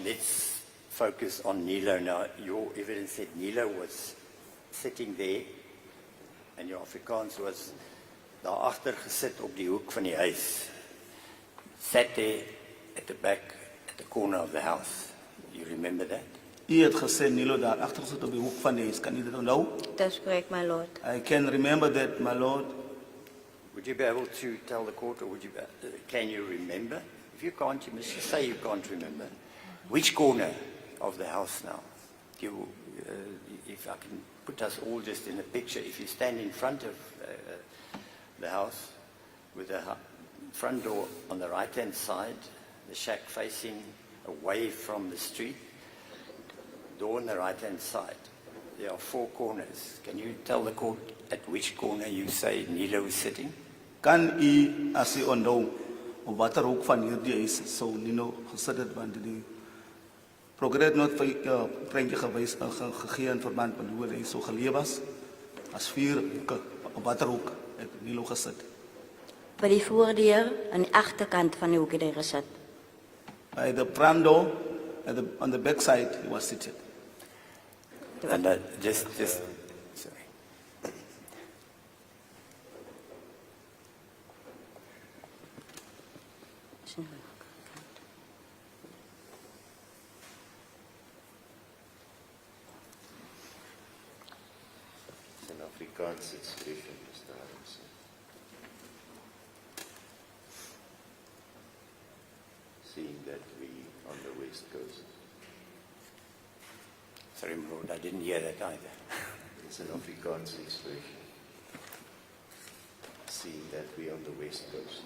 let's focus on Nilo now. Your evidence said Nilo was sitting there and your Afrikaans was daar agter gesit op die hoek van die huis. Sat there at the back, at the corner of the house. You remember that? U het gesê Nilo daar agter gesit op die hoek van die huis. Kan u dit onthou? That's correct, my lord. I can remember that, my lord. Would you be able to tell the court, or can you remember? If you can't, you must just say you can't remember. Which corner of the house now? If I can put us all just in a picture, if you stand in front of the house with the front door on the right-hand side, the shack facing away from the street, door on the right-hand side. There are 4 corners. Can you tell the court at which corner you say Nilo is sitting? Kan u as u onthou op watter hoek van hierdie huis sou Nilo gesit het, want die prokureur het nooit vir prentjie gegee in verband met hoe hy so geleef was. As 4 hoeke, op watter hoek het Nilo gesit? By die voordeur aan die agterkant van die hoek het hy gesit. By the front door, on the back side, he was seated. And just sorry. It's an Afrikaans expression, Mr. Harrison. Seeing that we on the west coast. Sorry, my lord, I didn't hear that either. It's an Afrikaans expression. Seeing that we on the west coast.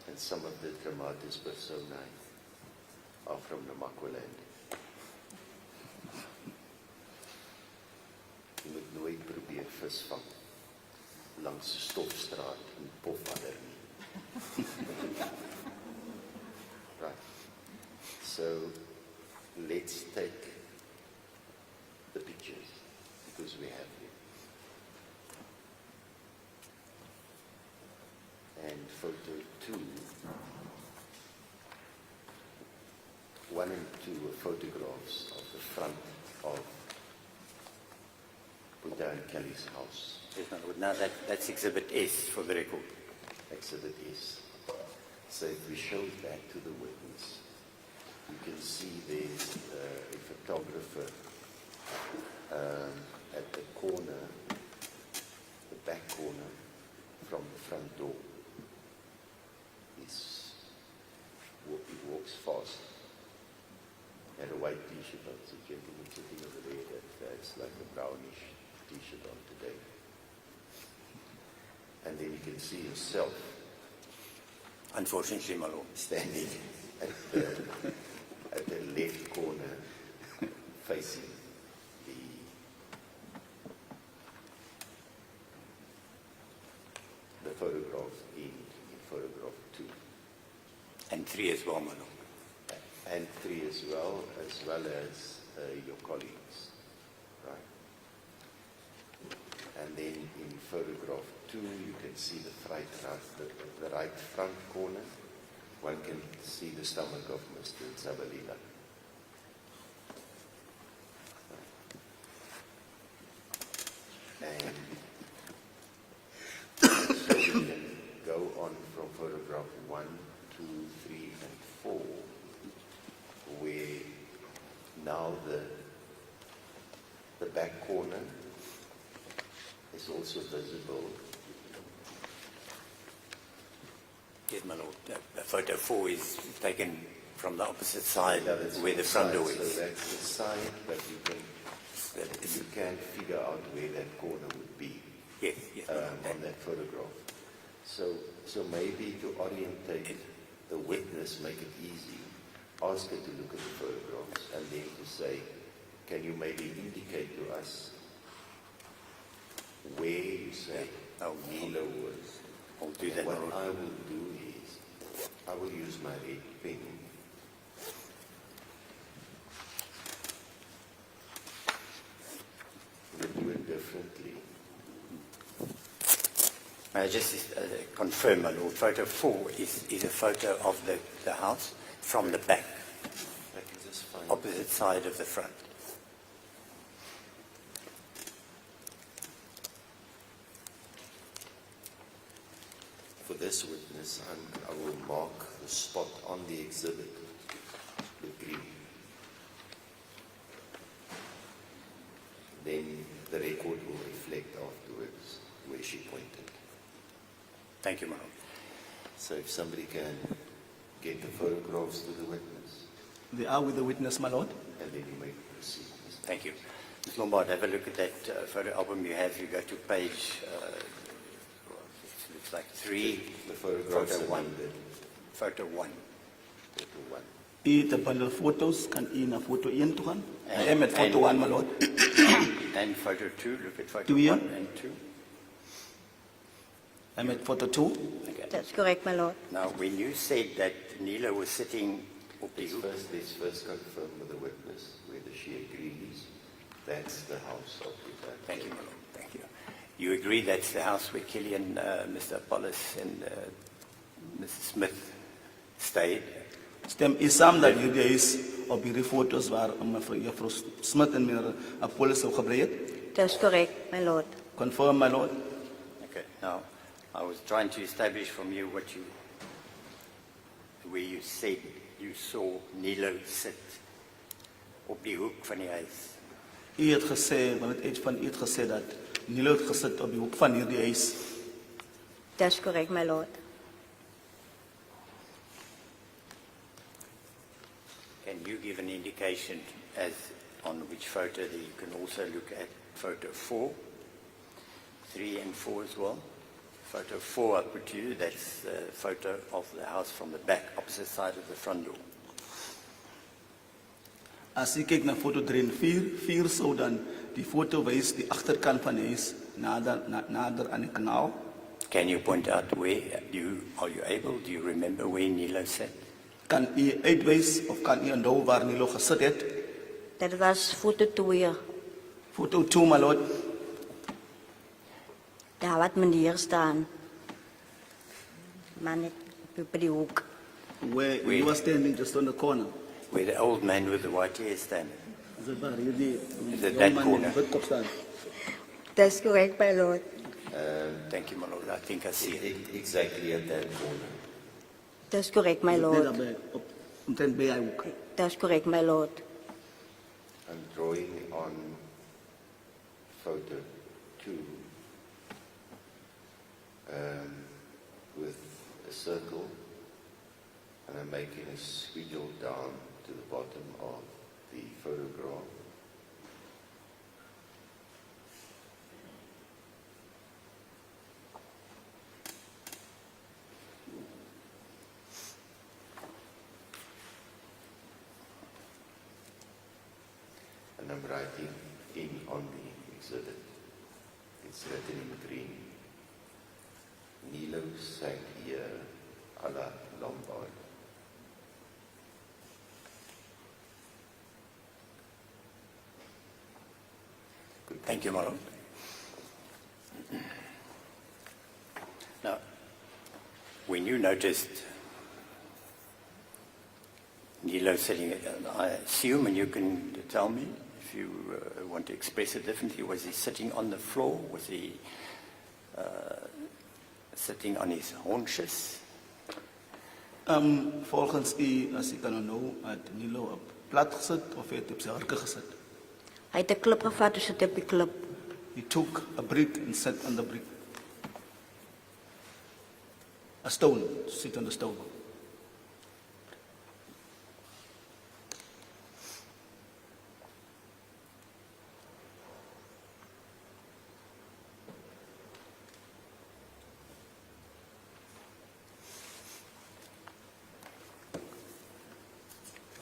And some of the dramatis personae are from Namakwaland. Je moet nooit probeer visvang langs die Stofstraat in Pofadder nie. Right. So let's take the pictures because we have them. And photo 2, 1 and 2 are photographs of the front of Buddha and Kelly's house. Yes, my lord. Now that's Exhibit S for the record. Exhibit S. So if we show that to the witness, you can see there's a photographer at the corner, the back corner from the front door. He walks fast. He had a white t-shirt on. It's a gentleman sitting over there that's like a brownish t-shirt on today. And then you can see himself Unfortunately, my lord. standing at the left corner facing the photograph in photograph 2. And 3 as well, my lord. And 3 as well as your colleagues, right? And then in photograph 2, you can see the right front corner. One can see the stomach of Mr. Zabalila. And so we can go on from photograph 1, 2, 3, and 4, where now the back corner is also visible. Yes, my lord. Photo 4 is taken from the opposite side, Yeah, that's where the the front side. door is. So that's the side, but you can figure out where that corner would be Yes, yes. on that photograph. So maybe to orientate the witness, make it easy, ask her to look at the photographs and then to say, can you maybe indicate to us where you say Nilo was? I'll do that, my What lord. I will do is, I will use my red pen. We'll do it differently. May I just confirm, my lord, photo 4 is a photo of the house, from the back, I can just find opposite side of the front. for this witness, I will mark the spot on the exhibit with green. Then the record will reflect afterwards where she pointed. Thank you, my lord. So if somebody can get the photographs to the witness, They are with the witness, my lord. and then you may proceed. Thank you. Ms. Lombard, have a look at that photo album you have. You go to page, it looks like 3, The photographs photo are 1. needed. Photo 1. Photo 1. U het 'n bundel foto's, kan u na foto 1 toe gaan? I am at foto 1, my lord. And photo 2, look at photo 2 here. 1 and 2. I'm at photo 2. Okay. That's correct, my lord. Now, when you said that Nilo was sitting op die hoek, Let's first confirm with the witness whether she agrees that's the house of the back. thank you, my lord, thank you. You agree that's the house where Killian, Mr. Apollos and Mrs. Smith stayed? Stem u saam dat hierdie huis op hierdie foto's waar mevrou Smith en meneer Apollos sou gebrei het? That's correct, my lord. Confirm, my lord. Okay, now, I was trying to establish from you where you said you saw Nilo sit op die hoek van die huis. U het gesê, want het van u het gesê dat Nilo het gesit op die hoek van hierdie huis. That's correct, my lord. Can you give an indication as on which photo that you can also look at photo 4, 3 and 4 as well? Photo 4 I put to you, that's the photo of the house from the back, opposite side of the front door. As u kyk na foto 3 en 4, 4 sou dan die foto wys die agterkant van die huis nader aan die kanaal. Can you point out where, are you able, do you remember where Nilo sat? Kan u uitwys of kan u onthou waar Nilo gesit het? That was foto 2. Foto 2, my lord. Daar wat meneer staan. Maar net op die hoek. Where he was standing just on the corner. Where the old man with the white hair standing. Is it waar hierdie Is it jong that man corner? met die wit kop staan? That's correct, my lord. Thank you, my lord, I think I see it. Exactly at that corner. That's correct, my Net lord. daarbij, omtrent bij hy hoek. That's correct, my lord. I'm drawing on photo 2 with a circle, and I'm making a squiggle down to the bottom of the photograph. And I'm writing in on the exhibit. It's written in green. Nilo sat here a la Lombard. Thank you, my lord. Now, when you noticed Nilo sitting, I assume, and you can tell me if you want to express it differently, was he sitting on the floor? Was he sitting on his haunches? Volgens u, as u kan onthou, het Nilo op plat gesit of het op sy harke gesit? Hy het 'n klip gevat, dus het op die klip. He took a brick and sat on the brick. A stone, sit on the stone.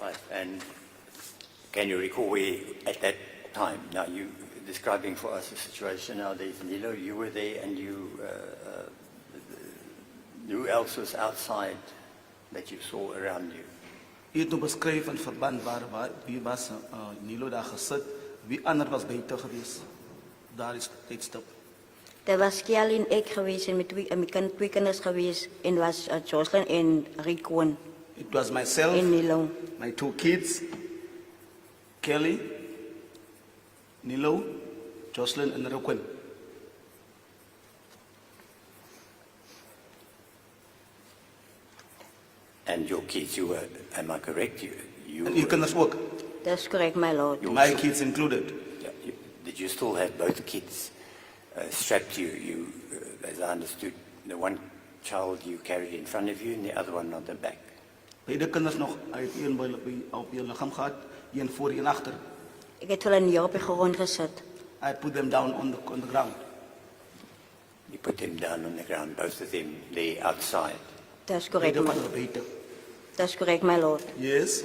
Right, and can you recall where, at that time, now you describing for us the situation, now there's Nilo, you were there, and who else was outside that you saw around you? U het nou beskryf in verband waar wie was Nilo daar gesit, wie ander was buite gewees. Daar is tydstip. Daar was Kiel en ek geweest en met twee kinders geweest en was Joshlin en Rico. It was myself, en Nilo. my 2 kids, Kelly, Nilo, Joshlin, and Roquin. And your kids, you were, am I correct? You And you kinders ook, That's correct, my lord. my kids included. did you still have both kids strapped to you? As I understood, the one child you carried in front of you and the other one on the back. Beide kinders nog uit een op je lichaam gehad, een voor en achter. Ik het hulle nie op die grond gesit. I put them down on the ground. You put them down on the ground, both of them there outside. That's correct, Beide my van lord. hulle buite. That's correct, my lord. Yes.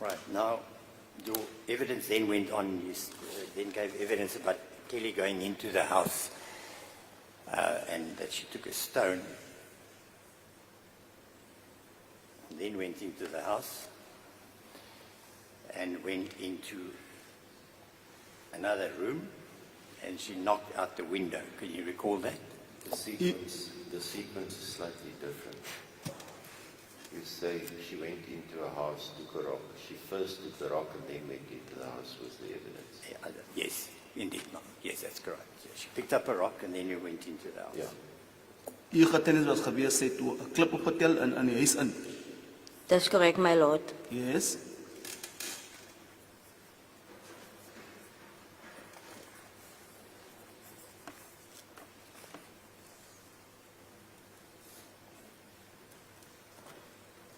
Right, now your evidence then went on, you then gave evidence about Kelly going into the house and that she took a stone, then went into the house and went into another room and she knocked out the window. Can you recall that? The sequence is slightly different. You say she went into a house, took a rock. She first took the rock and then went into the house was the evidence. Yes, indeed. No. Yes, that's correct. She picked up a rock and then you went into the house. Yeah. Hier getuienis was gewees, sy het toe 'n klip opgetel in die huis in. That's correct, my lord. Yes.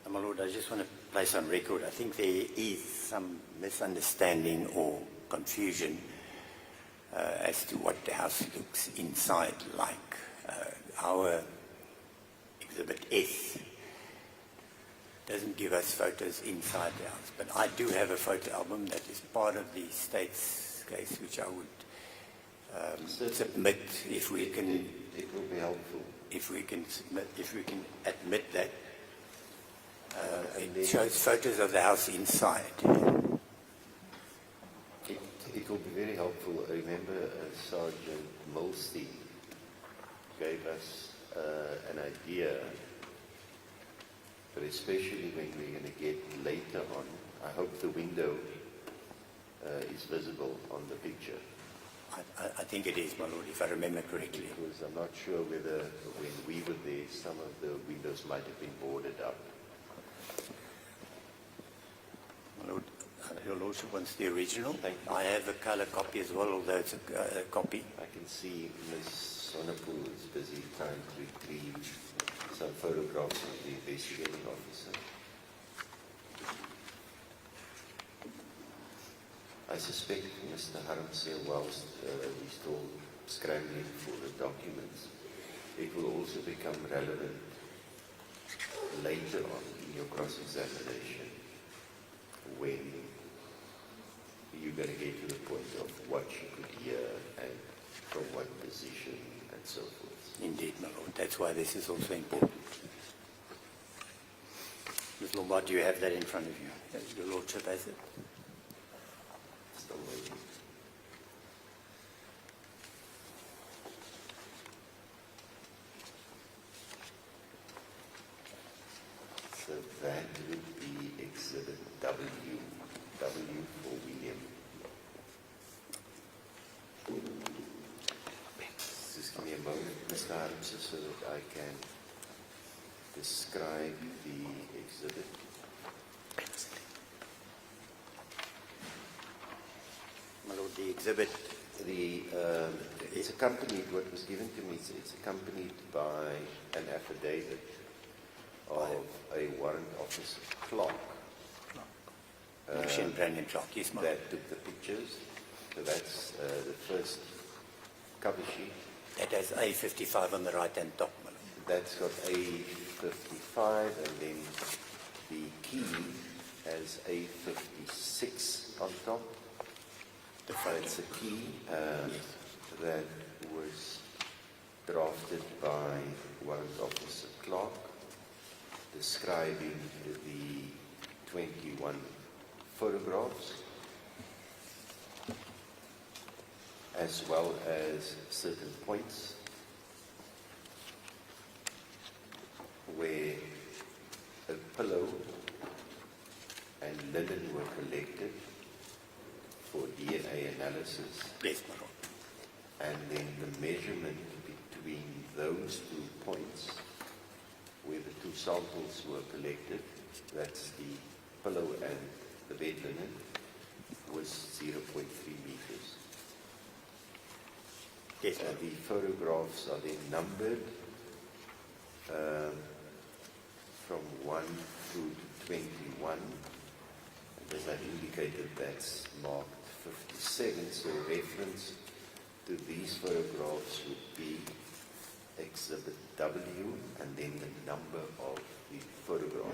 My Lord, I just want to place on record, I think there is some misunderstanding or confusion as to what the house looks inside like. Our Exhibit S doesn't give us photos inside the house, but I do have a photo album that is part of the state's case, which I would submit if we can. It will be helpful. If we can admit that. It shows photos of the house inside. It will be very helpful. I remember Sergeant Molstein gave us an idea, but especially when we're going to get later on, I hope the window is visible on the picture. I think it is, my Lord, if I remember correctly. Because I'm not sure whether when we were there, some of the windows might have been boarded up. My Lord, Your Lordship wants the original. Thank you. I have a color copy as well, although it's a copy. I can see Ms. Sonnepoel is busy trying to retrieve some photographs of the investigating officer. I suspect Mr. Harmse, whilst he's still scrambling for the documents, it will also become relevant later on in your cross-examination when you're going to get to the point of what you could hear and from what position and so forth. Indeed, my Lord. That's why this is also important. Ms. Lombard, do you have that in front of you? Your Lordship has it? Still waiting. So that would be Exhibit W. W for William. Just give me a moment, Mr. Harmse, so that I can describe the exhibit. My Lord, the exhibit, It's accompanied, what was given to me, it's accompanied by an affidavit of a warrant officer clock Machine Brandon clock, yes, my Lord. that took the pictures. So that's the first cover sheet. That has A55 on the right-hand top, my Lord. That's got A55, and then the key has A56 on top. The photo. It's a key that was drafted by Warrant Officer Clark. describing the 21 photographs, as well as certain points where a pillow and linen were collected for DNA analysis, Yes, my lord. and then the measurement between those 2 points where the 2 samples were collected, that's the pillow and the bed linen, was 0.3 meters. Yes, my lord. The photographs are then numbered from 1 through to 21. And as I indicated, that's marked 57, so reference to these photographs would be Exhibit W and then the number of the photograph.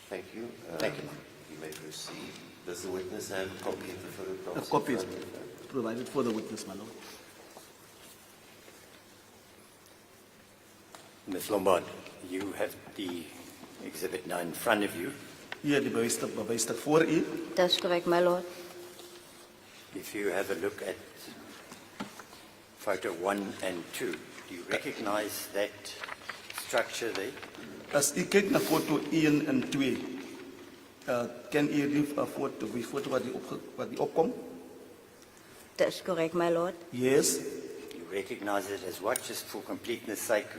Thank you. Thank you, ma'am. You may proceed. Does the witness have a copy of the photographs? A copy in is front of them? provided for the witness, my lord. Ms. Lombard, you have the exhibit now in front of you. Hier die bewystuk voor u. That's correct, my lord. If you have a look at photo 1 and 2, do you recognize that structure there? As u kyk na foto 1 en 2, ken u die foto wat die opkom? That's correct, my lord. Yes. You recognize it as what? Just for completeness sake,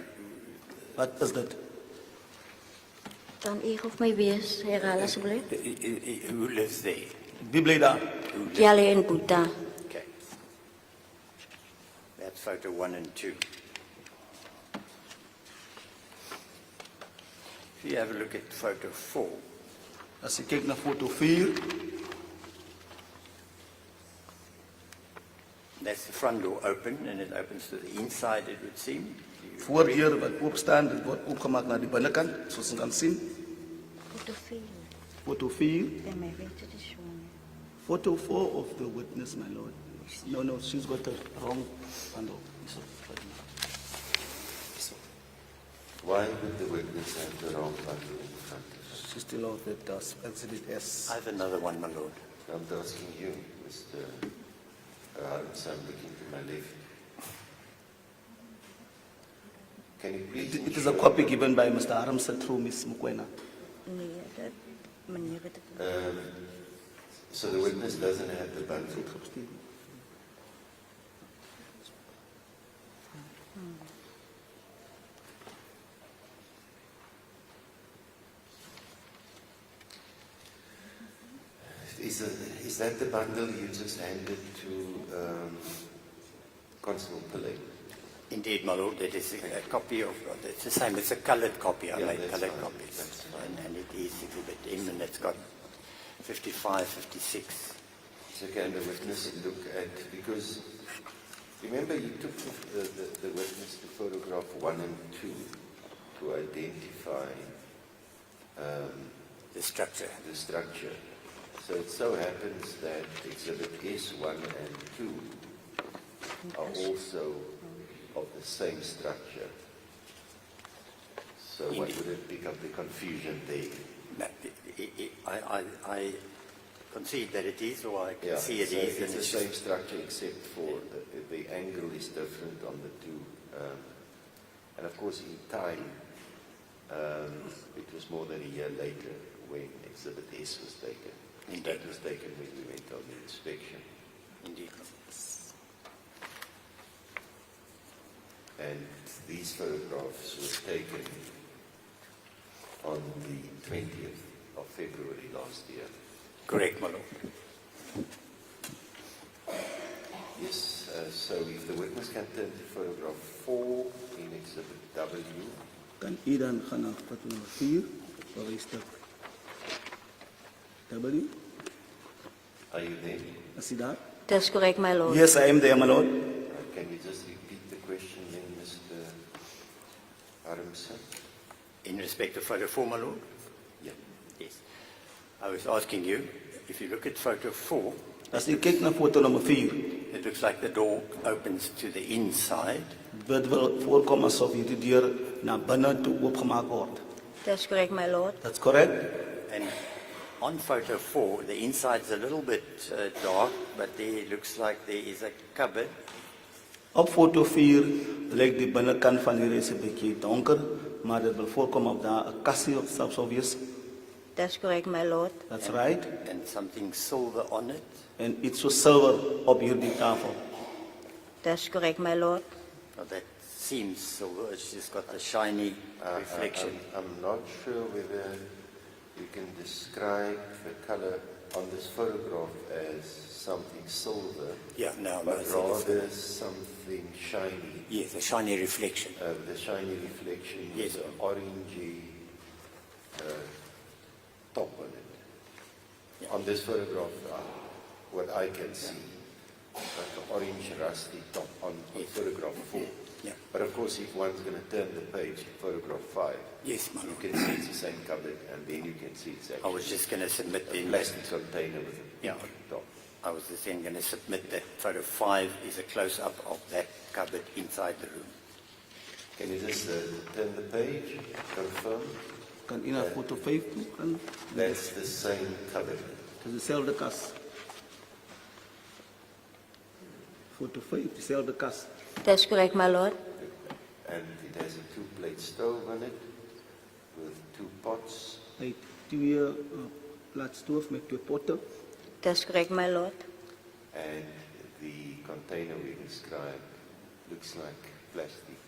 Wat is dit? Dan u of my wees, herhaal asseblief. who lives there? Wie bly daar? Who lives Jelle en Boeta. Okay. That's photo 1 and 2. If you have a look at photo 4, As u kyk na foto 4, that's the front door open and it opens to the inside, it would seem. Do you agree? voordeur wat oop staan, dit word oopgemaak na die binnekant, soos ons kan sien. Fotografie. Foto 4, Bij mij weet het is gewoon. foto 4 of the witness, my lord. No, she's got the wrong handle. Why would the witness have the wrong bundle in front of her? She still out that exhibit S. I have another one, my lord. I'm asking you, Mr. Harms, I'm looking to my left. Can you please It is a ensure- copy given by Mr. Harmsen through Ms. Mukwena. Nee, dat meneer weet het. So the witness doesn't have the bundle. Is that the bundle you just handed to Constable Pillay? Indeed, my lord, that is a copy of, it's the same, it's a coloured copy, I Yeah, made that's coloured fine, copies. that's fine. And it is exhibit M and it's got 55, 56. So can the witness look at, because remember you took the witness to photograph 1 and 2 to identify The structure. the structure. So it so happens that exhibit S1 and 2 are also of the same structure. So what would it pick up the confusion there? No, I concede that it is, or I can Yeah, see it so is. it's and the it's same just- structure except for the angle is different on the two. And of course in time, it was more than a year later when exhibit S was taken. Indeed. That was taken when we went on the inspection. Indeed. And these photographs were taken on the 20th of February last year. Correct, my lord. Yes, so if the witness can turn to photograph 4 in exhibit W. Kan u dan gaan na foto nummer 4, bewystuk W. Are you there? Is u daar? That's correct, my lord. Yes, I am there, my lord. Can you just repeat the question then, Mr. Harmsen? In respect of photo 4, my lord? Yeah. Yes. I was asking you, if you look at photo 4, As u kyk na foto nummer 4, It looks like the door opens to the inside. Dit wil voorkom asof hierdie deur na binne toe oopgemaak word. That's correct, my lord. That's correct? And on photo 4, the inside's a little bit dark, but there looks like there is a cupboard. Op foto 4 lyk die binnekant van die huis 'n bietjie donker, maar dit wil voorkom of daar 'n kassie of selfs sou wees. That's correct, my lord. That's right. And something silver on it. En iets so silwer op hierdie tafel. That's correct, my lord. Well, that seems silver. It's just got a shiny reflection. I'm not sure whether you can describe the color on this photograph as something silver, Yeah, no, but it's- rather something shiny. Yes, a shiny reflection. The shiny reflection Yes. with an orangey top on it. Yeah. On this photograph, what I can see, like an orange rusty top on photograph 4. Yeah. But of course, if one's going to turn the page to photograph 5, Yes, my you lord. can see it's the same cupboard, and then you can see it's I actually was just going to submit a the plastic container with a Yeah. pink top. I was just then going to submit that photo 5 is a close-up of that cupboard inside the room. Can you just turn the page, confirm? Kan u na foto 5 toe kan? That's the same cupboard. Dis dieselfde kas. Foto 5, dieselfde kas. That's correct, my lord. And it has a two-plate stove on it with 2 pots. Hy het 2 plaatstoof met 2 potte. That's correct, my lord. And the container we described looks like plastic.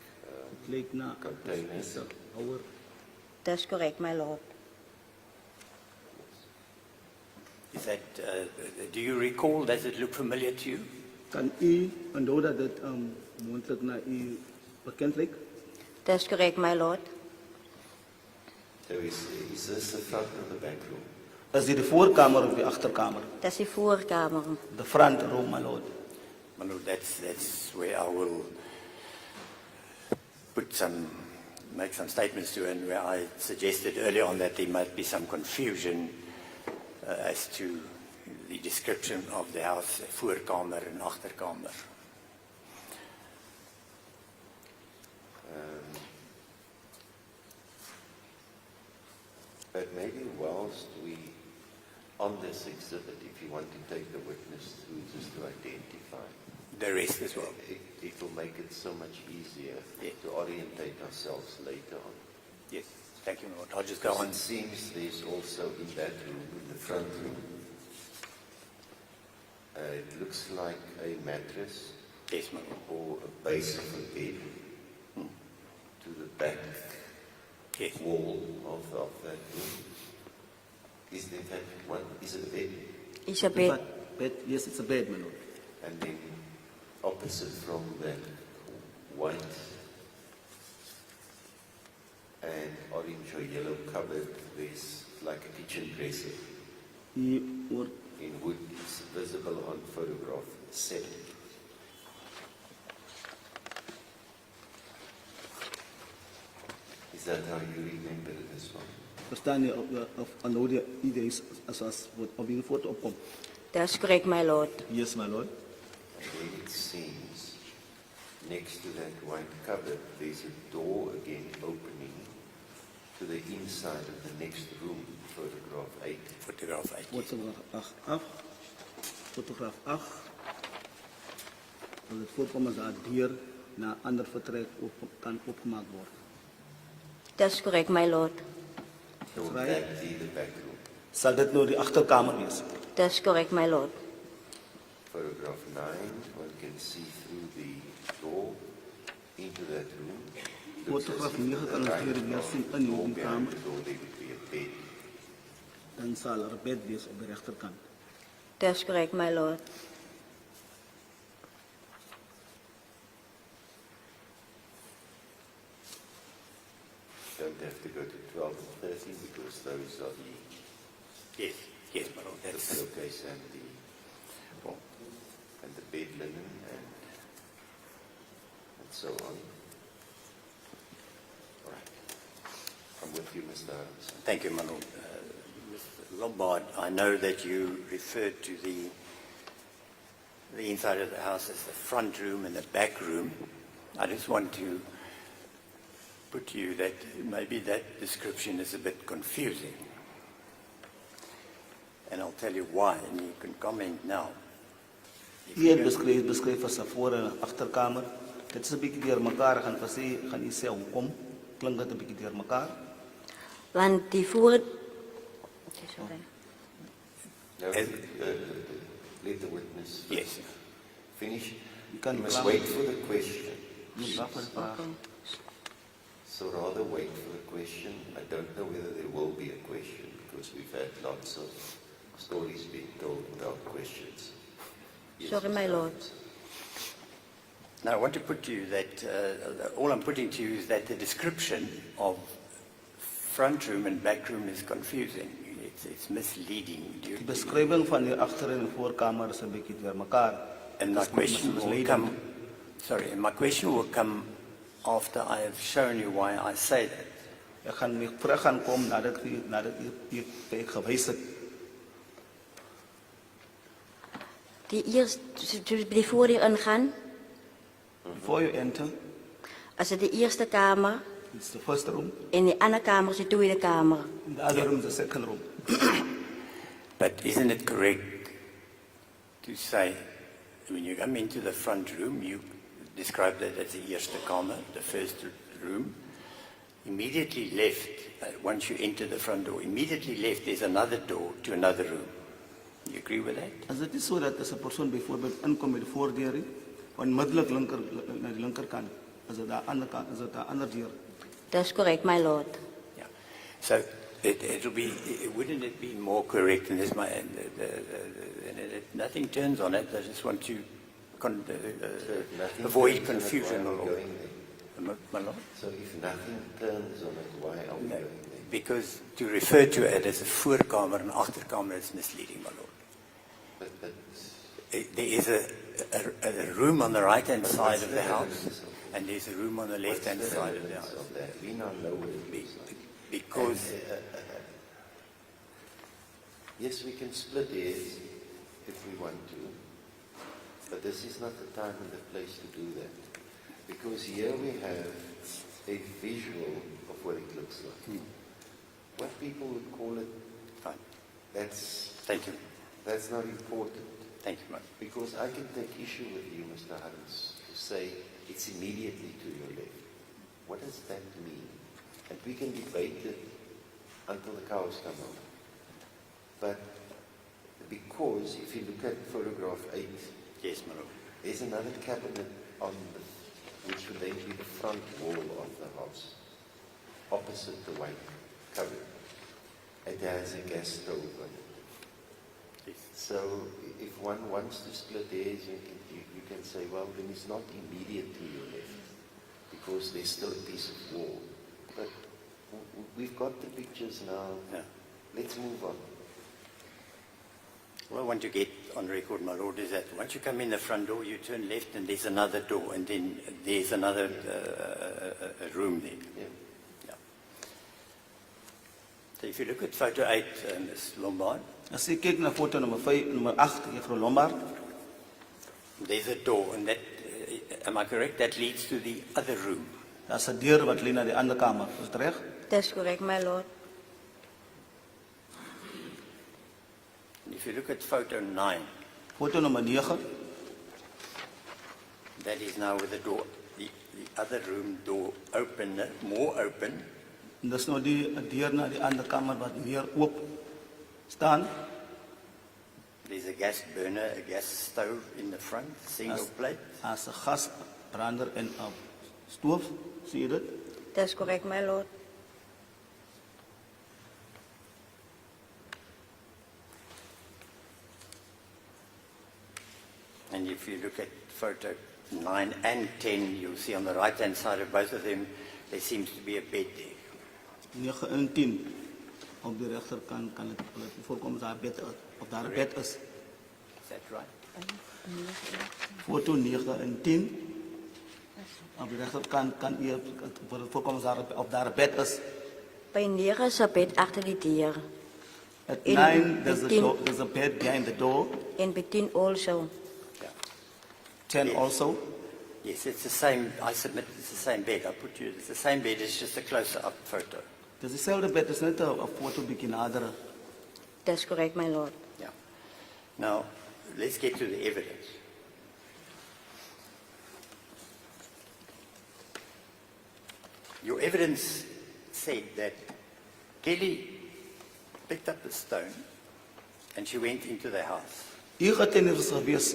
Dit lyk na Containers. dis 'n ouer. That's correct, my lord. Is that, do you recall, does it look familiar to you? Kan u onthou dat dit moontlik na u bekend lyk? That's correct, my lord. So is this the front or the back room? Is dit die voorkamer of die agterkamer? That's die voorkamer. The front room, my lord. My lord, that's where I will make some statements to, and where I suggested earlier on that there might be some confusion as to the description of the house, voorkamer and achterkamer. But maybe whilst we, on this exhibit, if you want to take the witness through just to identify, The rest as well. it will make it so much easier Yeah. to orientate ourselves later on. Yes, thank you, my lord. I'll just go on. It seems there's also in that room, in the front room, it looks like a mattress Yes, my lord. or a base of a bed to the back Yes. wall of that room. Is that one? Is it a bed? Is a bed. Bed, yes, it's a bed, my lord. And then opposite from that white and orange or yellow cupboard, there's like a kitchen dresser Hier oor in wood. It's visible on photograph 7. Is that how you remember it as well? verstaan jy of onthou die idees as wat op die foto opkom? That's correct, my lord. Yes, my lord. And then it seems next to that white cupboard, there's a door again opening to the inside of the next room, photograph 8. Photograph 8. Fotograaf 8. Fotograaf 8. Wil dit voorkom as daar deur na 'n ander vertrek kan opgemaak word. That's correct, my lord. So would right. that be the back room? Sal dit nou die agterkamer wees? That's correct, my lord. Photograph 9, one can see through the door into that room. Looks as Fotograaf if 9 kan ons right hier weer now, sien the in door die behind kamer. the door, there would be a bed. Dan sal er 'n bed wees op die regterkant. That's correct, my lord. Don't have to go to 12 and 13 because those are the Yes, yes, my lord. That's, pillowcase and the bed linen and so on. All right. I'm with you, Mr. Harms. thank you, my lord. Mr. Lombard, I know that you referred to the inside of the house as the front room and the back room. I just want to put to you that maybe that description is a bit confusing. And I'll tell you why, and you can comment now. Hier beskryf as 'n voor- en agterkamer. Dit is 'n bietjie deurmekaar, gaan jy sê hoekom klink dit 'n bietjie deurmekaar? Want die voor... Sorry. No, let the witness Yes. finish. You can You must plan- wait for the question. Moet wag vir die vraag. So rather wait for the question. I don't know whether there will be a question because we've had lots of stories being told without questions. Yes, Sorry, my Mr. lord. Adams. Now, I want to put to you that all I'm putting to you is that the description of front room and back room is confusing. It's misleading. Die beskrywing van die agter- en voorkamer is 'n bietjie deurmekaar. And my Dis question will misleiding. come. Sorry, and my question will come after I have shown you why I say that. Ek gaan my vraag gaan kom nadat jy gewys het. Die eerste, dus bij die voordeur ingaan, Before you enter, als het de eerste kamer, it's the first room, en die andere kamer is de tweede kamer. and the other room is the second room. But isn't it correct to say, when you come into the front room, you describe that as the eerste kamer, the first room. Immediately left, once you enter the front door, immediately left, there's another door to another room. You agree with that? As dit is so dat as 'n persoon byvoorbeeld inkom by die voordeur, onmiddellik na die linkerkant, as dit daar ander kant, as dit daar ander deur. Dat is correct, my lord. Yeah. So wouldn't it be more correct, and this nothing turns on it, I just want to Nothing avoid turns on it, confusion. why are we Lord. going there? My Lord? So if nothing turns on it, why are we No, going there? because to refer to it as a voorkamer and achterkamer is misleading, my Lord. But There is a room on the right-hand side what's of the the house, evidence of- and there's a room on the what's left-hand the side of the evidence house. of that? We now know what it looks like. Because, Yes, we can split hairs if we want to, but this is not the time and the place to do that. Because here we have a visual of what it looks like. What people would call it, fine. that's not important. Thank you, Mike. Because I can take issue with you, Mr. Adams, to say it's immediately to your left. What does that mean? And we can debate it until the cows come home. But because if you look at photograph 8, Yes, my Lord. there's another cabinet which would then be the front wall of the house, opposite the white cupboard. It has a gas stove on it. Yes. So if one wants to split hairs, you can say, well, then it's not immediate to your left, because there's still a piece of wall. But we've got the pictures now. Yeah. Let's move on. What I want to get on record, my Lord, is that once you come in the front door, you turn left and there's another door, and then there's another room there. Yeah. Yeah. So if you look at photo 8, Ms. Lombard, As jy kyk na foto nommer 5, nommer 8, juffrou Lombaard, there's a door, and that, am I correct, that leads to the other room. daar's 'n deur wat lei na die ander kamer. Is dit reg? Dat is correct, my lord. And if you look at photo 9, Foto nommer 9, that is now with the door, the other room door open, more open, en dis nou die deur na die ander kamer wat meer oop staan. there's a gas burner, a gas stove in the front, single plate. As 'n gasbrander en 'n stoof, sien jy dit? Dat is correct, my lord. And if you look at photo 9 and 10, you'll see on the right-hand side of both of them, there seems to be a bed there. 9 en 10. Op die regterkant kan dit voorkom daar 'n bed of daar 'n bed is. Is that right? Foto 9 en 10. Op die regterkant kan jy voorkom daar 'n bed is. Bij 9 is een bed achter die deur. At In 9 10. there's a bed behind the door. En bij 10 also. Yeah. 10 Yes. also. Yes, it's the same. I submit it's the same bed. I put you. It's the same bed. It's just a closer-up photo. Dis dieselfde bed, dis net 'n foto bietjie nader. That's correct, my lord. Yeah. Now, let's get to the evidence. Your evidence said that Kelly picked up a stone and she went into the house. Hier getuienis is gewees.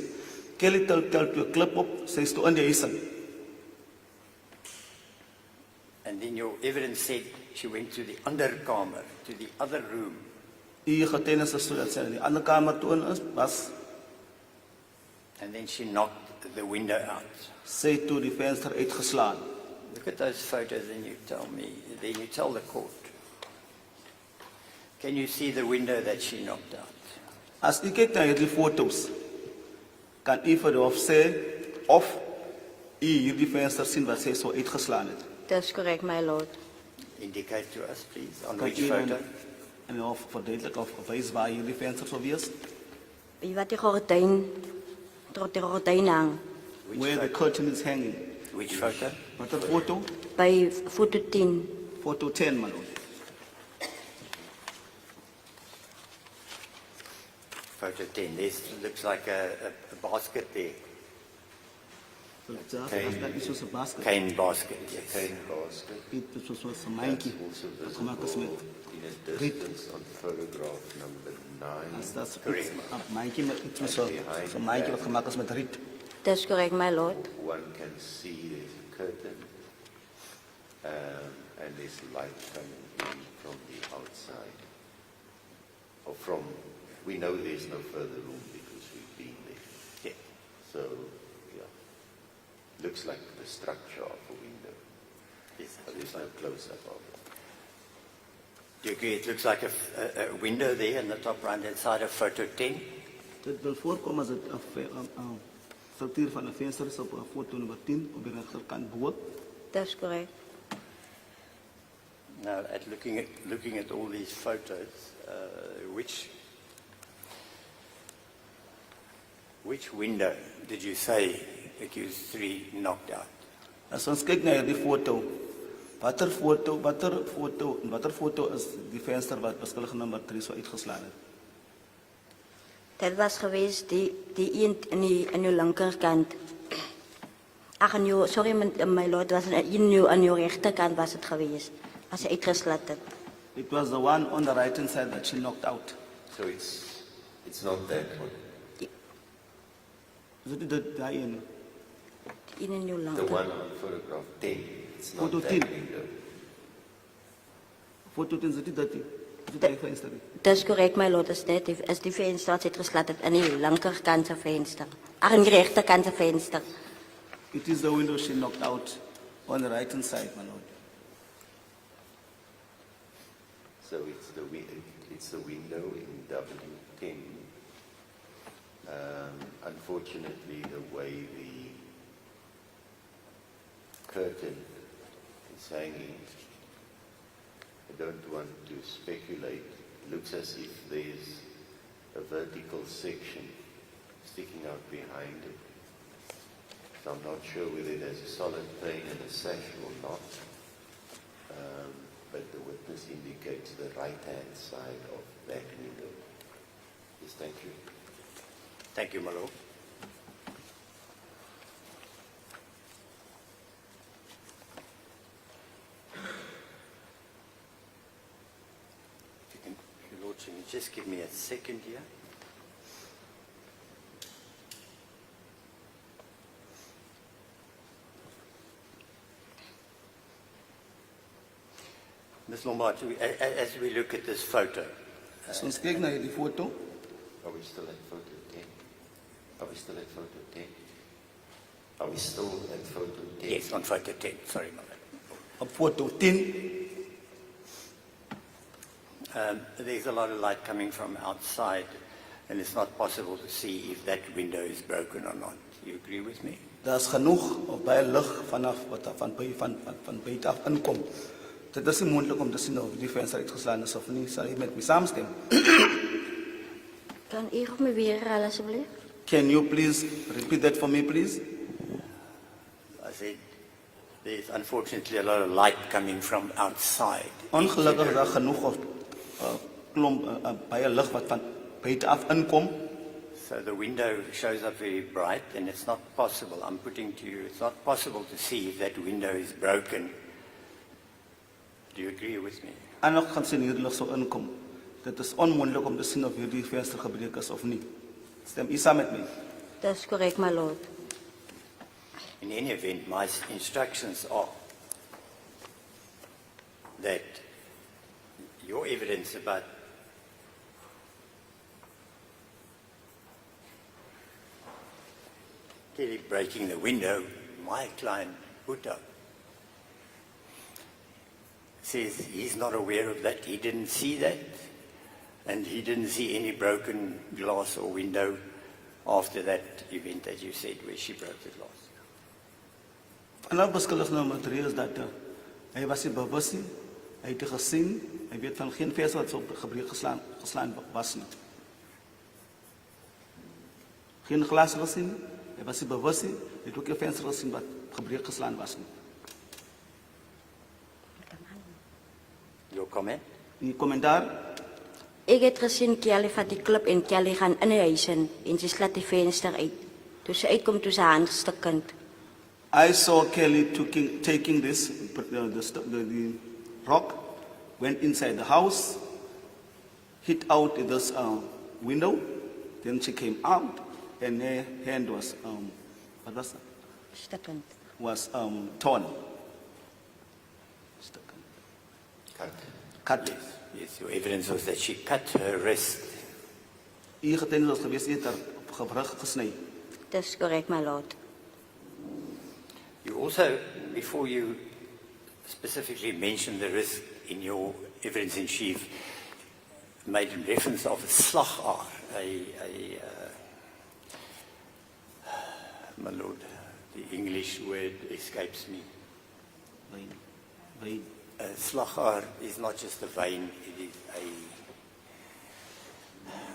Kelly tel toe 'n klip op, sy is toe in die huis in. And then your evidence said she went to the underkamer, to the other room. Hier getuienis is so dat sy in die ander kamer toe in is, was And then she knocked the window out. sy toe die venster uitgeslaan. Look at those photos and you tell me, then you tell the court. Can you see the window that she knocked out? As u kyk na hierdie foto's, kan u vir die hof sê of u hierdie venster sien wat sy so uitgeslaan het. That's correct, my lord. Indicate to us, please, on Kan which u photo. en die hof verduidelik of wys waar hierdie venster sou wees? Wie wat die gordijn, tot die gordijn hang, Where the curtain is hanging. Which photo? Watter foto? by foto 10. Foto 10, my lord. Photo 10. This looks like a basket there. Dat is soos 'n basket. Cane basket, yes. Cane basket. Dit is soos 'n That's mandjie. also Gemaak is met visible in a distance on photograph number 9. as dat Correct. 'n mandjie met iets so 'n mandjie wat gemaak is met riet. That's correct, my lord. One can see there's a curtain and there's light coming in from the outside. Or from, we know there's no further room because we've been there. Yeah. So, yeah, looks like the structure of a window, Yes. but there's no close-up of it. Do you agree it looks like a window there in the top right-hand side of photo 10? Dit wil voorkom as dit 'n struktuur van 'n venster is op 'n foto nommer 10 op die regterkant bo. That's correct. Now, at looking at all these photos, which window did you say accused 3 knocked out? As ons kyk na hierdie foto, watter foto is die venster wat beskuldige nommer 3 so uitgeslaan het? Dat was geweest die een in uw linkerkant. Ach, sorry, my lord, was aan uw rechterkant was het geweest. Als hij uitgeslat het. It was the one on the right hand side that she knocked out. So it's not that one. Is dit dit daai een? Die een in uw The linker. one on photograph 10, it's not Photo that 10. window. Foto 10 is dit dat die daai venster. Dat is correct, my lord. Is die venster wat uitgeslat het aan die linkerkant venster. Ach, aan die rechterkant venster. It is the window she knocked out on the right hand side, my lord. So it's the window in W10. Unfortunately, the way the curtain is hanging, I don't want to speculate. It looks as if there's a vertical section sticking out behind it. So I'm not sure whether it has a solid pane and a sash or not. But the witness indicates the right-hand side of that window. Yes, thank you. Thank you, my lord. Your lordship, can you just give me a second here? Ms. Lombaard, as we look at this photo, As ons kyk na hierdie foto, Are we still at photo 10? Are we still at photo 10? Are we still at photo 10? yes, on photo 10, sorry, my lord. op foto 10, There's a lot of light coming from outside, and it's not possible to see if that window is broken or not. You agree with me? daar's genoeg of baie lig vanaf wat van buite af inkom. Dit is nie moontlik om te sien of die venster uitgeslaan is of nie. Sal jy met my saamstem? Kan u op me weer herhalen, alsjeblieft? Can you please repeat that for me, please? I said, there's unfortunately a lot of light coming from outside. Ongelukkig is daar genoeg of baie lig wat van buite af inkom. So the window shows up very bright, and it's not possible, I'm putting to you, it's not possible to see if that window is broken. Do you agree with me? En nog gaan sien hier lig sou inkom. Dit is onmoontlik om te sien of hierdie venster gebreek is of nie. Stem u saam met my? That's correct, my lord. In any event, my instructions are that your evidence about Kelly breaking the window, my client put up, says he's not aware of that, he didn't see that, and he didn't see any broken glass or window after that event that you said where she broke the glass. En nou beskuldig nommer 3 is dat hy was nie bewus nie. Hy het gesien, hy weet van geen venster wat so gebreek geslaan was nie. Geen glas gesien, hy was nie bewus nie, hy het ook geen venster gesien wat gebreek geslaan was nie. Your comment? Die kommentaar, Ik heb gezien Kelly van die club en Kelly gaan in die huis in en ze slaat die venster uit. Toen ze uitkomt, toen ze haar stukkend. I saw Kelly taking this, the rock, went inside the house, hit out this window, then she came out, and her hand was, what was that? Stukkend. Was torn. Cut. Yes, your evidence was that she cut her wrist. Hier getuienis was geweest, hy het haar gewrig gesny. That's correct, my lord. You also, before you specifically mentioned the wrist in your evidence in chief, made reference of a slagaar, my lord, the English word escapes me. Vein. A slagaar is not just a vein, it is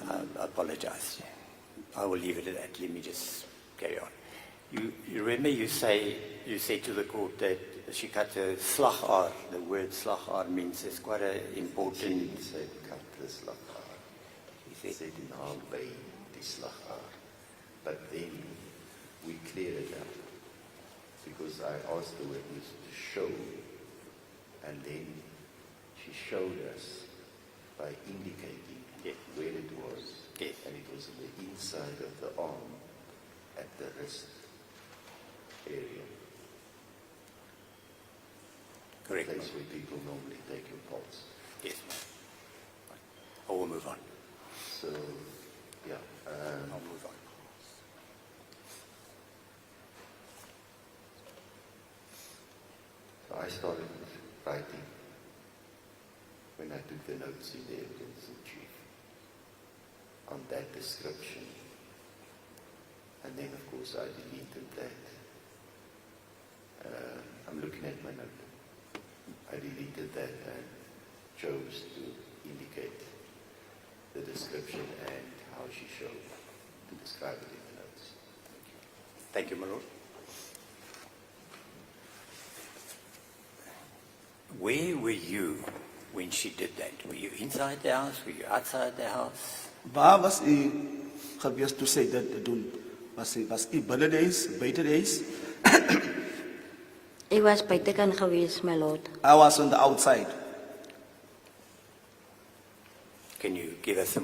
I apologize. I will leave it at that. Let me just carry on. You remember you said to the court that she cut her slagaar. The word slagaar means it's quite an important. He said cut the slagaar. He said in our vein the slagaar. But then we cleared it up because I asked the witness to show, and then she showed us by indicating where it was. Yes. And it was on the inside of the arm at the wrist area. Correct. Place where people normally take your pulse. Yes. I will move on. So, yeah. I'll move on. So I started writing when I took the notes in the evidence in chief on that description. And then, of course, I deleted that. I'm looking at my note. I deleted that and chose to indicate the description and how she showed to describe it in the notes. Thank you, my lord. Where were you when she did that? Were you inside the house? Were you outside the house? Waar was u gewees toe sy dit doen? Was u binne die huis, buite die huis? Ik was buitenkant geweest, my lord. I was on the outside. Can you give us a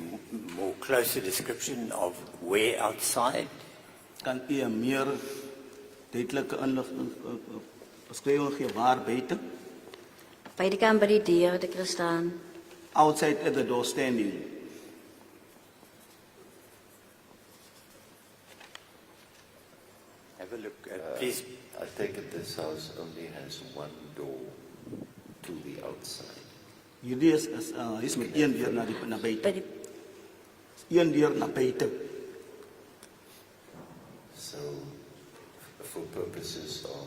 more closer description of where outside? Kan u 'n meer duidelike inligting beskrywing gee waar buite? Buitenkant bij die deur had ik gestaan. Outside at the door standing. Have a look. Please. I take it this house only has one door to the outside. Hierdie is met een deur na buite. Bij die, Een deur na buite. So, for purposes of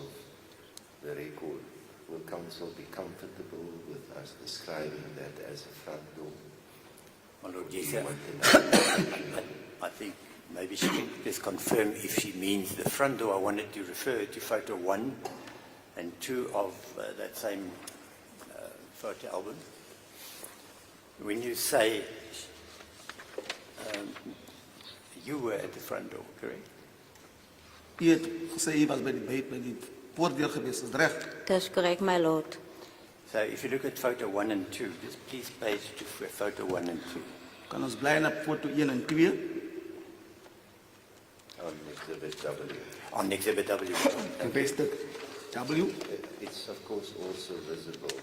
the record, will counsel be comfortable with us describing that as a front door? My lord, Do yes, you sir. want an explanation? I think Maybe she can just confirm if she means the front door. I wanted to refer to photo 1 and 2 of that same photo album. When you say you were at the front door, correct? U het gesê u was by die voordeur gewees, is reg? That's correct, my lord. So if you look at photo 1 and 2, just please page to photo 1 and 2. Kan ons bly na foto 1 en 2? On exhibit W. On exhibit W. Wys dit W. It's of course also visible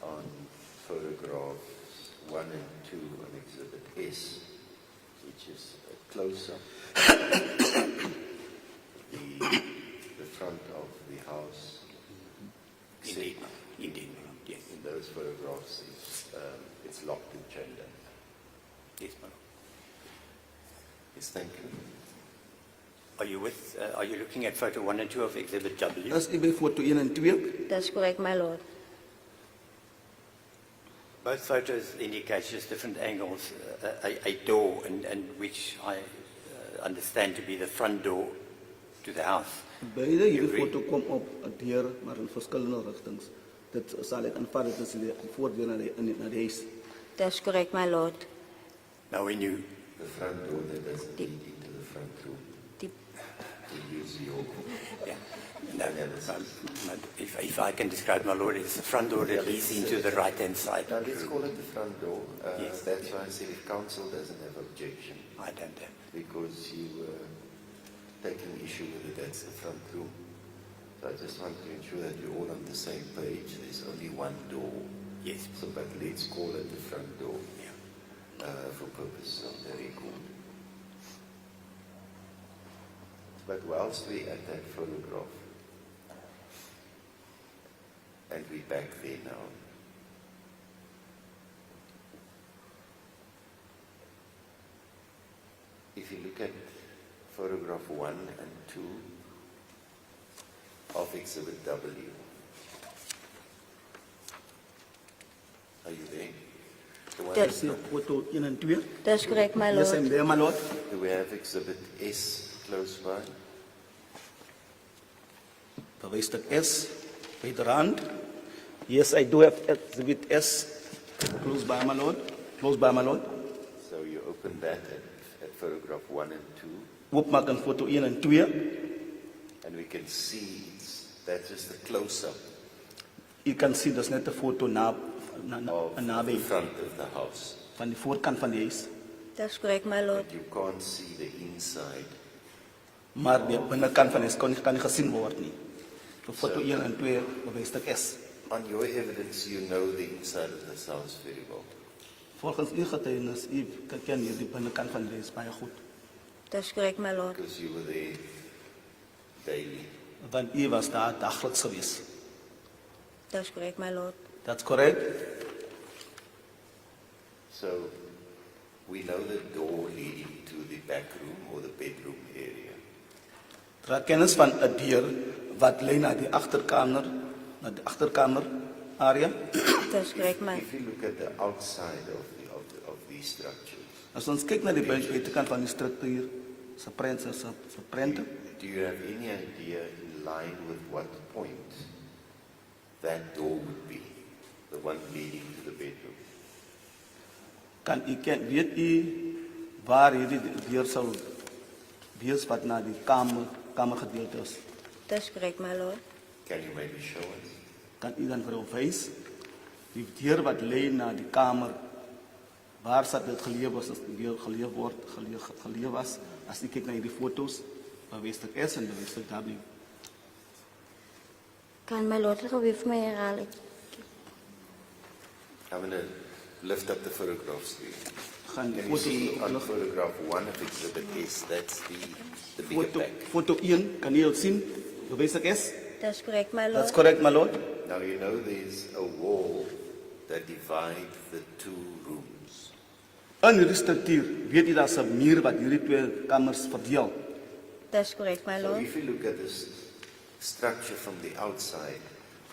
on photographs 1 and 2 on exhibit S, which is a close-up. The front of the house. Indeed, indeed, yes. In those photographs, it's locked in chain link. Yes, madam. Yes, thank you. Are you looking at photo 1 and 2 of exhibit W? As u by foto 1 en 2, That's correct, my lord. Both photos indicate just different angles, a door, and which I understand to be the front door to the house. beide hierdie agree? foto kom op 'n deur, maar in verskillende rigtings. Dit sal ek aanvaar dit is die voordeur na die huis. That's correct, my lord. Now, when you The front door that doesn't lead into the front room. The, To use your yeah, no, analysis. if I can describe, my lord, it's the front door that leads into the right-hand side. Now let's call it the front door. Yes. That's why I said if council doesn't have objection, I don't have. because you were taking issue with it, that's the front room. So I just want to ensure that you're all on the same page. There's only one door. Yes. So, but let's call it the front door Yeah. for purposes of the record. But whilst we're at that photograph, and we're back there now, if you look at photograph 1 and 2 of exhibit W, are you there? The one Yes. Sien foto 1 en 2. that's correct, my Yes, I'm lord. there, my lord. Do we have exhibit S close by? Bewys dit S by the rand. Yes, I do have exhibit S close by, my lord. Close by, my lord. So you open that at photograph 1 and 2, Oopmaak in foto 1 en 2. and we can see that's just the close-up U kan sien dis net 'n foto of naby the front of the house. van die voorkant van die huis. That's correct, my lord. But you can't see the inside. Maar die binnekant van die huis kan nie gesien word nie. Vir foto 1 en 2 bewys dit S. On your evidence, you know the inside of this house very well. Volgens u getuienis, u ken hierdie binnekant van die huis baie goed. That's correct, my lord. Because you were there daily. Want u was daar dagliks gewees. That's correct, my lord. That's correct? So we know the door leading to the back room or the bedroom area. Dra kennis van 'n deur wat lei na die agterkamer, area. That's correct, my. If you look at the outside of these structures, As ons kyk na die buitekant van die struktuur, se prente, do you have any idea in line with what point that door would be, the one leading to the bedroom? kan u weet u waar hierdie deur sal wees wat na die kamergedeelte is. That's correct, my lord. Can you maybe show us? Kan u dan vir ons wys die deur wat lei na die kamer waar sat dit geleef was as die deur geleef was as u kyk na hierdie fotos bewys dit S en bewys dit W. Kan my lord dit weer vir my herhaal? I'm going to lift up the photographs for you. Gaan die Can you see fotos on oplig. photograph 1 of exhibit S, that's the bigger pack. Foto 1 kan jy sien bewys dit S. That's correct, my That's lord. correct, my lord. Now you know there's a wall that divides the two rooms. In hierdie struktuur weet jy daar's 'n muur wat hierdie twee kamers verdeel. That's correct, my So lord. if you look at this structure from the outside,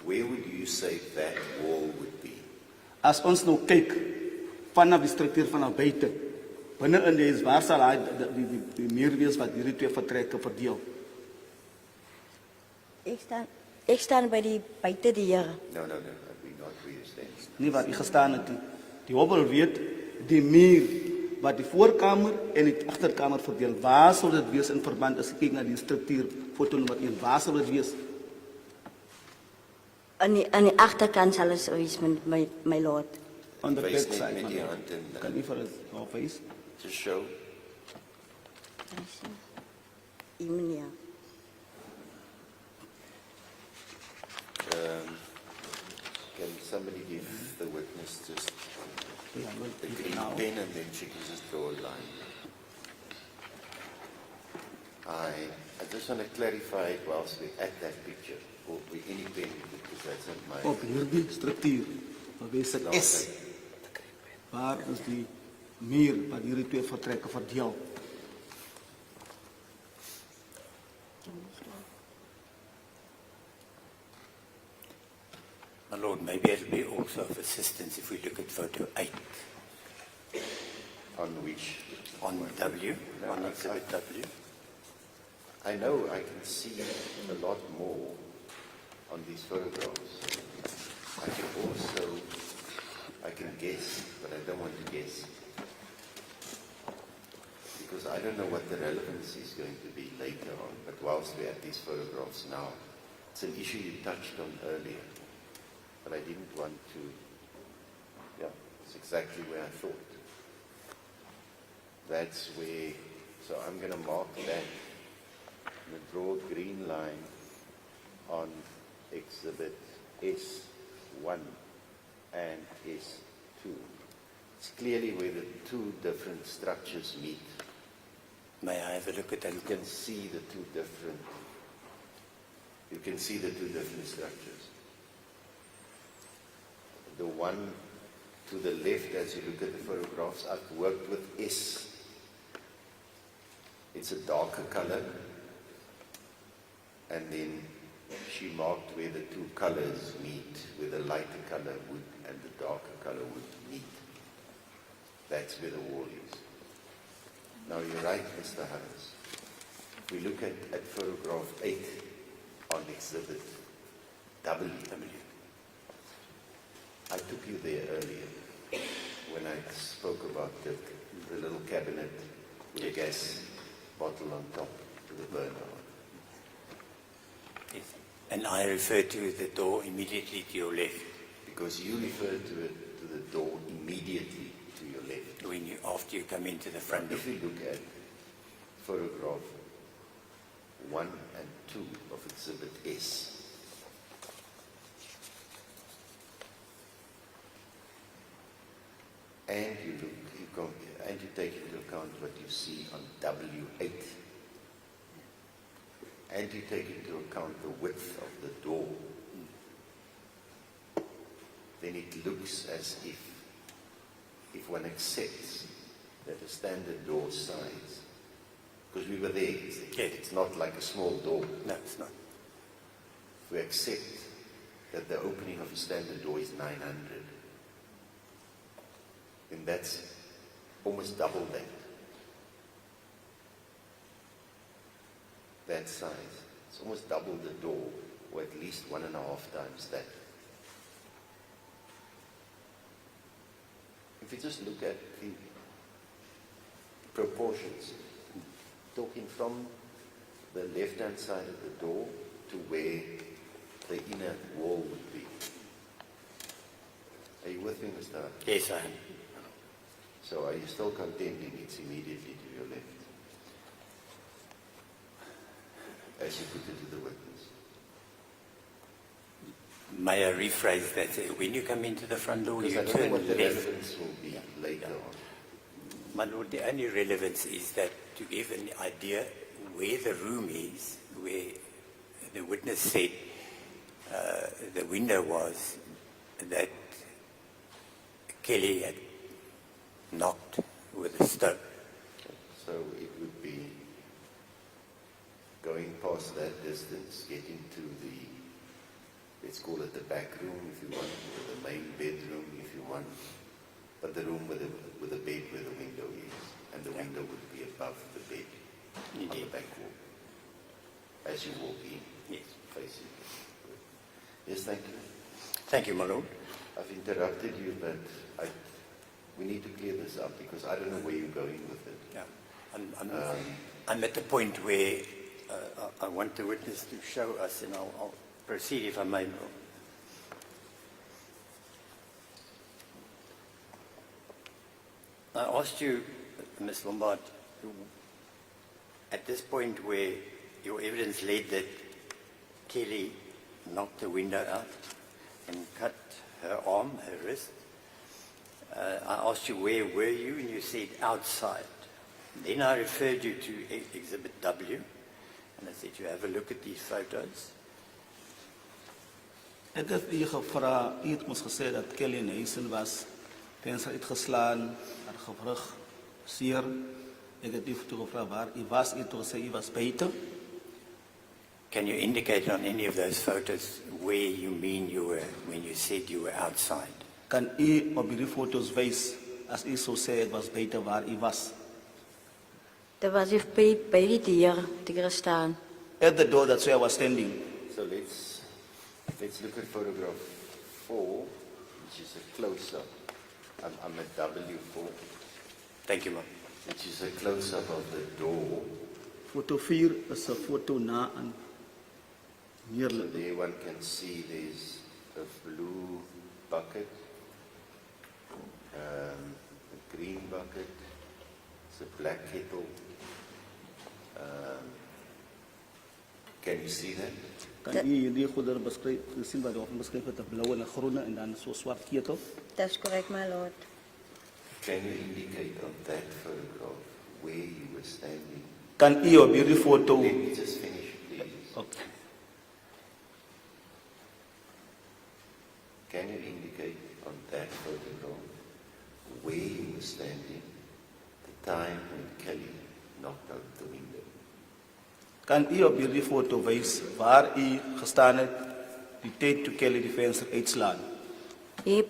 where would you say that wall would be? As ons nou kyk vanaf die struktuur vanaf buite, Binne in die huis, waar sal die muur wees wat hierdie twee vertrekke verdeel? Ik sta bij die buiten die hier. No, we're not where you stand. Nie waar u gestaan het nie. Die hobbel weet die muur wat die voorkamer en die agterkamer verdeel. Waar sal dit wees in verband as ek kyk na die struktuur foto nommer 1? Waar sal dit wees? Aan die achterkant zal het wees, my lord. On the Wys back net side. met van die die- hand en Kan u vir ons nou wys? to show. Die meneer. Can somebody give the witness just Ja, wel, the hier green nou. pen and then she can just draw a line? I just want to clarify it whilst we're at that picture, or we any pen because that's not my... Op hierdie struktuur, waar wees dit S? Waar is die muur wat hierdie twee vertrekke verdeel? My Lord, maybe it'll be also of assistance if we look at photo 8 On which? on W, No, on I- exhibit W. I know I can see a lot more on these photographs. I can guess, but I don't want to guess. Because I don't know what the relevance is going to be later on, but whilst we're at these photographs now, it's an issue you touched on earlier, but I didn't want to, it's exactly where I thought. That's where, so I'm going to mark that. I'm going to draw a green line on exhibit S1 and S2. It's clearly where the two different structures meet. May I have a look at that? You can see the two different structures. The one to the left, as you look at the photographs, I've worked with S. It's a darker color. And then she marked where the two colors meet, where the lighter color would and the darker color would meet. That's where the wall is. Now you're right, Mr. Harris. If we look at photograph 8 on exhibit W. I took you there earlier when I spoke about the little cabinet with a gas bottle on top with a burner on. Yes. And I refer to the door immediately to your left, Because you referred to it, to the door immediately to your left. after you come into the front door. If we look at photograph 1 and 2 of exhibit S, and you take into account what you see on W8, and you take into account the width of the door, then it looks as if one accepts that a standard door size, because we were there, it's not like a small door. No, it's not. If we accept that the opening of a standard door is 900, then that's almost double that size. It's almost double the door, or at least 1.5 times that. If you just look at the proportions, talking from the left-hand side of the door to where the inner wall would be. Are you with me, Mr. Hart? Yes, I am. So are you still contending it's immediately to your left? As you put it to the witness. May I rephrase that? When you come into the front door, Because you I don't know turn what the left. relevance will be later on. My Lord, the only relevance is that to give an idea where the room is, where the witness said the window was, that Kelly had knocked with a stone. So it would be going past that distance, getting to the, let's call it the back room if you want, or the main bedroom if you want, but the room with the bed where the window is, and the window would be above the bed on the Indeed. back wall. As you walk in, Yes. facing it. Yes, thank you. Thank you, my lord. I've interrupted you, but we need to clear this up because I don't know where you're going with it. Yeah. I'm at the point where I want the witness to show us, and I'll proceed if I may. I asked you, Ms. Lombard, at this point where your evidence led that Kelly knocked the window out and cut her arm, her wrist, I asked you where were you, and you said outside. Then I referred you to Exhibit W, and I said you have a look at these photos. Ek het u gevra, u het ons gesê dat Kelly in Huisen was, venster uitgeslaan, haar gewrig seer. Ek het u toe gevra waar u was, u het toe gesê u was buite. Can you indicate on any of those photos where you mean you were when you said you were outside? Kan u op die foto's wys, as u so sê het was buite waar u was? Dit was by die deur te staan. At the door, that's where I was standing. So let's look at photograph 4, which is a close-up. I'm at W4, Thank you, ma'am. which is a close-up of the door. Foto 4 is 'n foto na aan So neerlik. there one can see there's a blue bucket, a green bucket, it's a black kettle. Can you see that? Kan u hierdie goedere beskryf, sien wat daar beskryf het, 'n blou en 'n groene en dan so swart ketel? Dat is correct, my lord. Can you indicate on that photograph where you were standing? Kan u op hierdie foto Let me just finish, please. Okay. Can you indicate on that photograph where you were standing the time when Kelly knocked out the window? Kan u op hierdie foto wys waar u gestaan het die tyd toe Kelly die venster uitslaan? Hier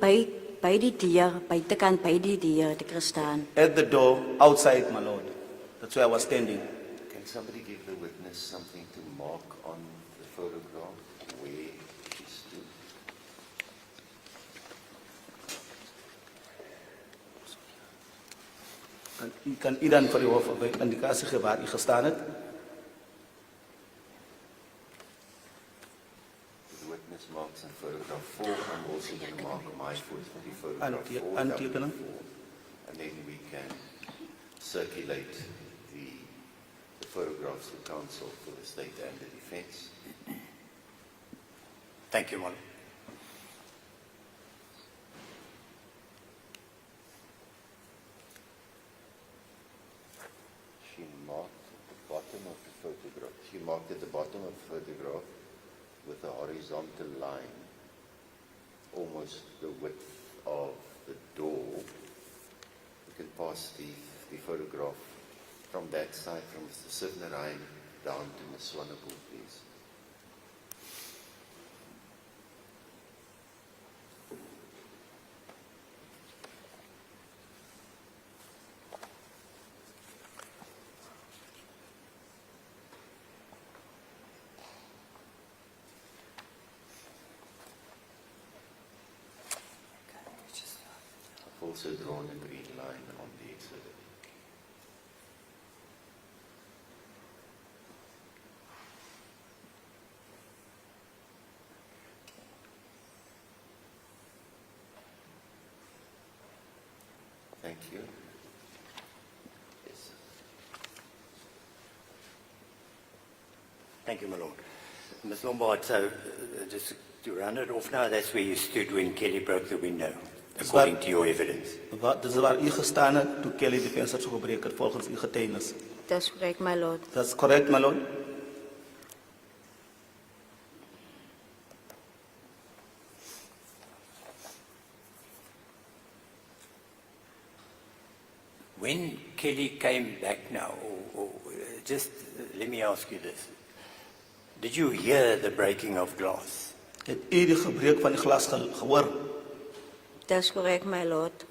by die deur, buitekant by die deur te staan. At the door, outside, my lord. That's where I was standing. Can somebody give the witness something to mark on the photograph where she stood? Kan u dan vir die hof 'n indikasie gee waar u gestaan het? The witness marks in photograph 4. I'm also going to mark my foot for the photograph 4. Aantekening. And then we can circulate the photographs to counsel for the state and the defense. Thank you, my lord. She marked at the bottom of the photograph. She marked at the bottom of the photograph with a horizontal line, almost the width of the door. You can pass the photograph from that side, from Mr. Sivnarayan down to Ms. Swanepoel, please. I've also drawn a green line on the exhibit. Thank you. Yes, sir. Thank you, my lord. Ms. Lombard, so just to round it off now, that's where you stood when Kelly broke the window, according to your evidence. Wat dis waar u gestaan het toe Kelly die venster so gebreek het volgens u getuienis. Dat is correct, my lord. That's correct, my lord. When Kelly came back now, or just let me ask you this. Did you hear the breaking of glass? Het u die gebreek van die glas gehoor? Dat is correct, my lord.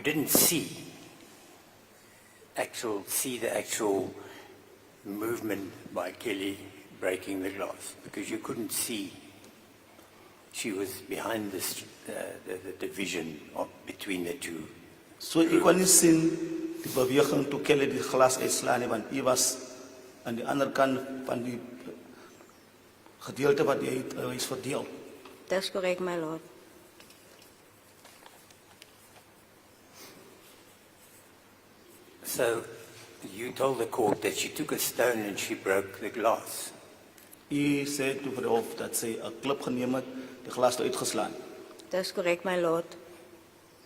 didn't see the actual movement by Kelly breaking the glass because you couldn't see. She was behind the division between the two. So ek kon nie sien die beweging toe Kelly die glas uitslaan nie, want hy was aan die ander kant van die gedeelte wat hy is verdeel. That's correct, my lord. So you told the court that she took a stone and she broke the glass. Hy sê toe vir die hof dat sy 'n klip geneem het, die glas toe uitgeslaan. That's correct, my lord.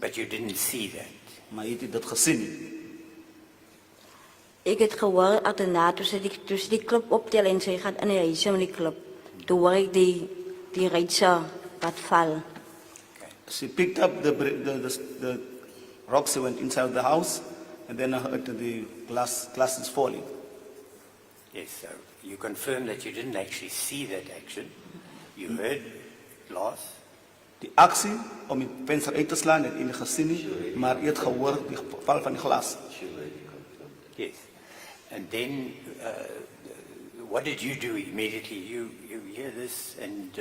But you didn't see that. Maar hy het nie dit gesien nie. Ik het gehoord achterna, toen ze die club optellen en ze gaat in de huis met die club. Toen hoor ik die rijtje wat val. She picked up the rocks that went inside the house, and then I heard the glass is falling. Yes, so you confirm that you didn't actually see that action. You heard glass. Die aksie om die venster uit te slaan het hy nie gesien nie, maar hy het gehoor die val van die glas. Yes. And then what did you do immediately? You hear this and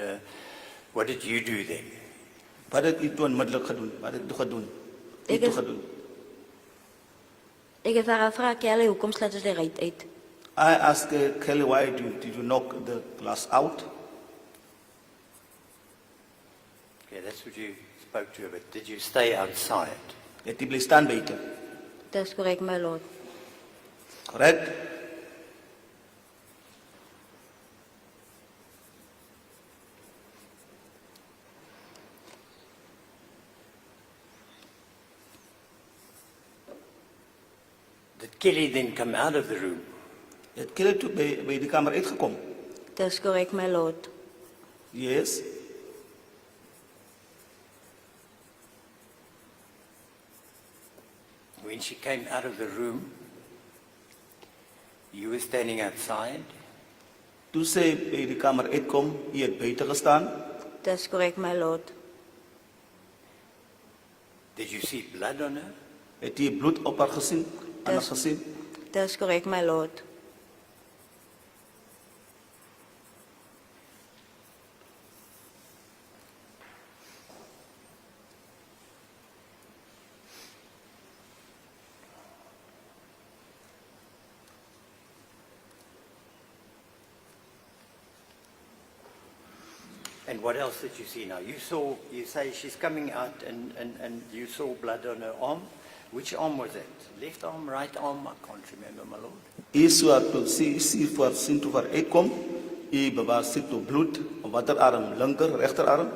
what did you do then? Wat het hy toe onmiddellik gedoen? Wat het hy toe gedoen? Ik heb haar gevraagd, Kelly, hoe komt ze eruit uit? I asked Kelly, why did you knock the glass out? Okay, that's what you spoke to her, but did you stay outside? Het hy bly staan buite. Dat is correct, my lord. Correct? Did Kelly then come out of the room? Het Kelly toe by die kamer uitgekom? Dat is correct, my lord. Yes. When she came out of the room, you were standing outside. Toe sy by die kamer uitkom, hy het buite gestaan. Dat is correct, my lord. Did you see blood on her? Het hy bloed op haar gesien? Aan haar Yes. gesien? Dat is correct, my lord. And what else did you see now? You say she's coming out and you saw blood on her arm. Which arm was it? Left arm, right arm? I can't remember, my lord. Hy so haar toe sien toe haar uitkom, hy bewaar sit toe bloed op watter arm, linker, regterarm.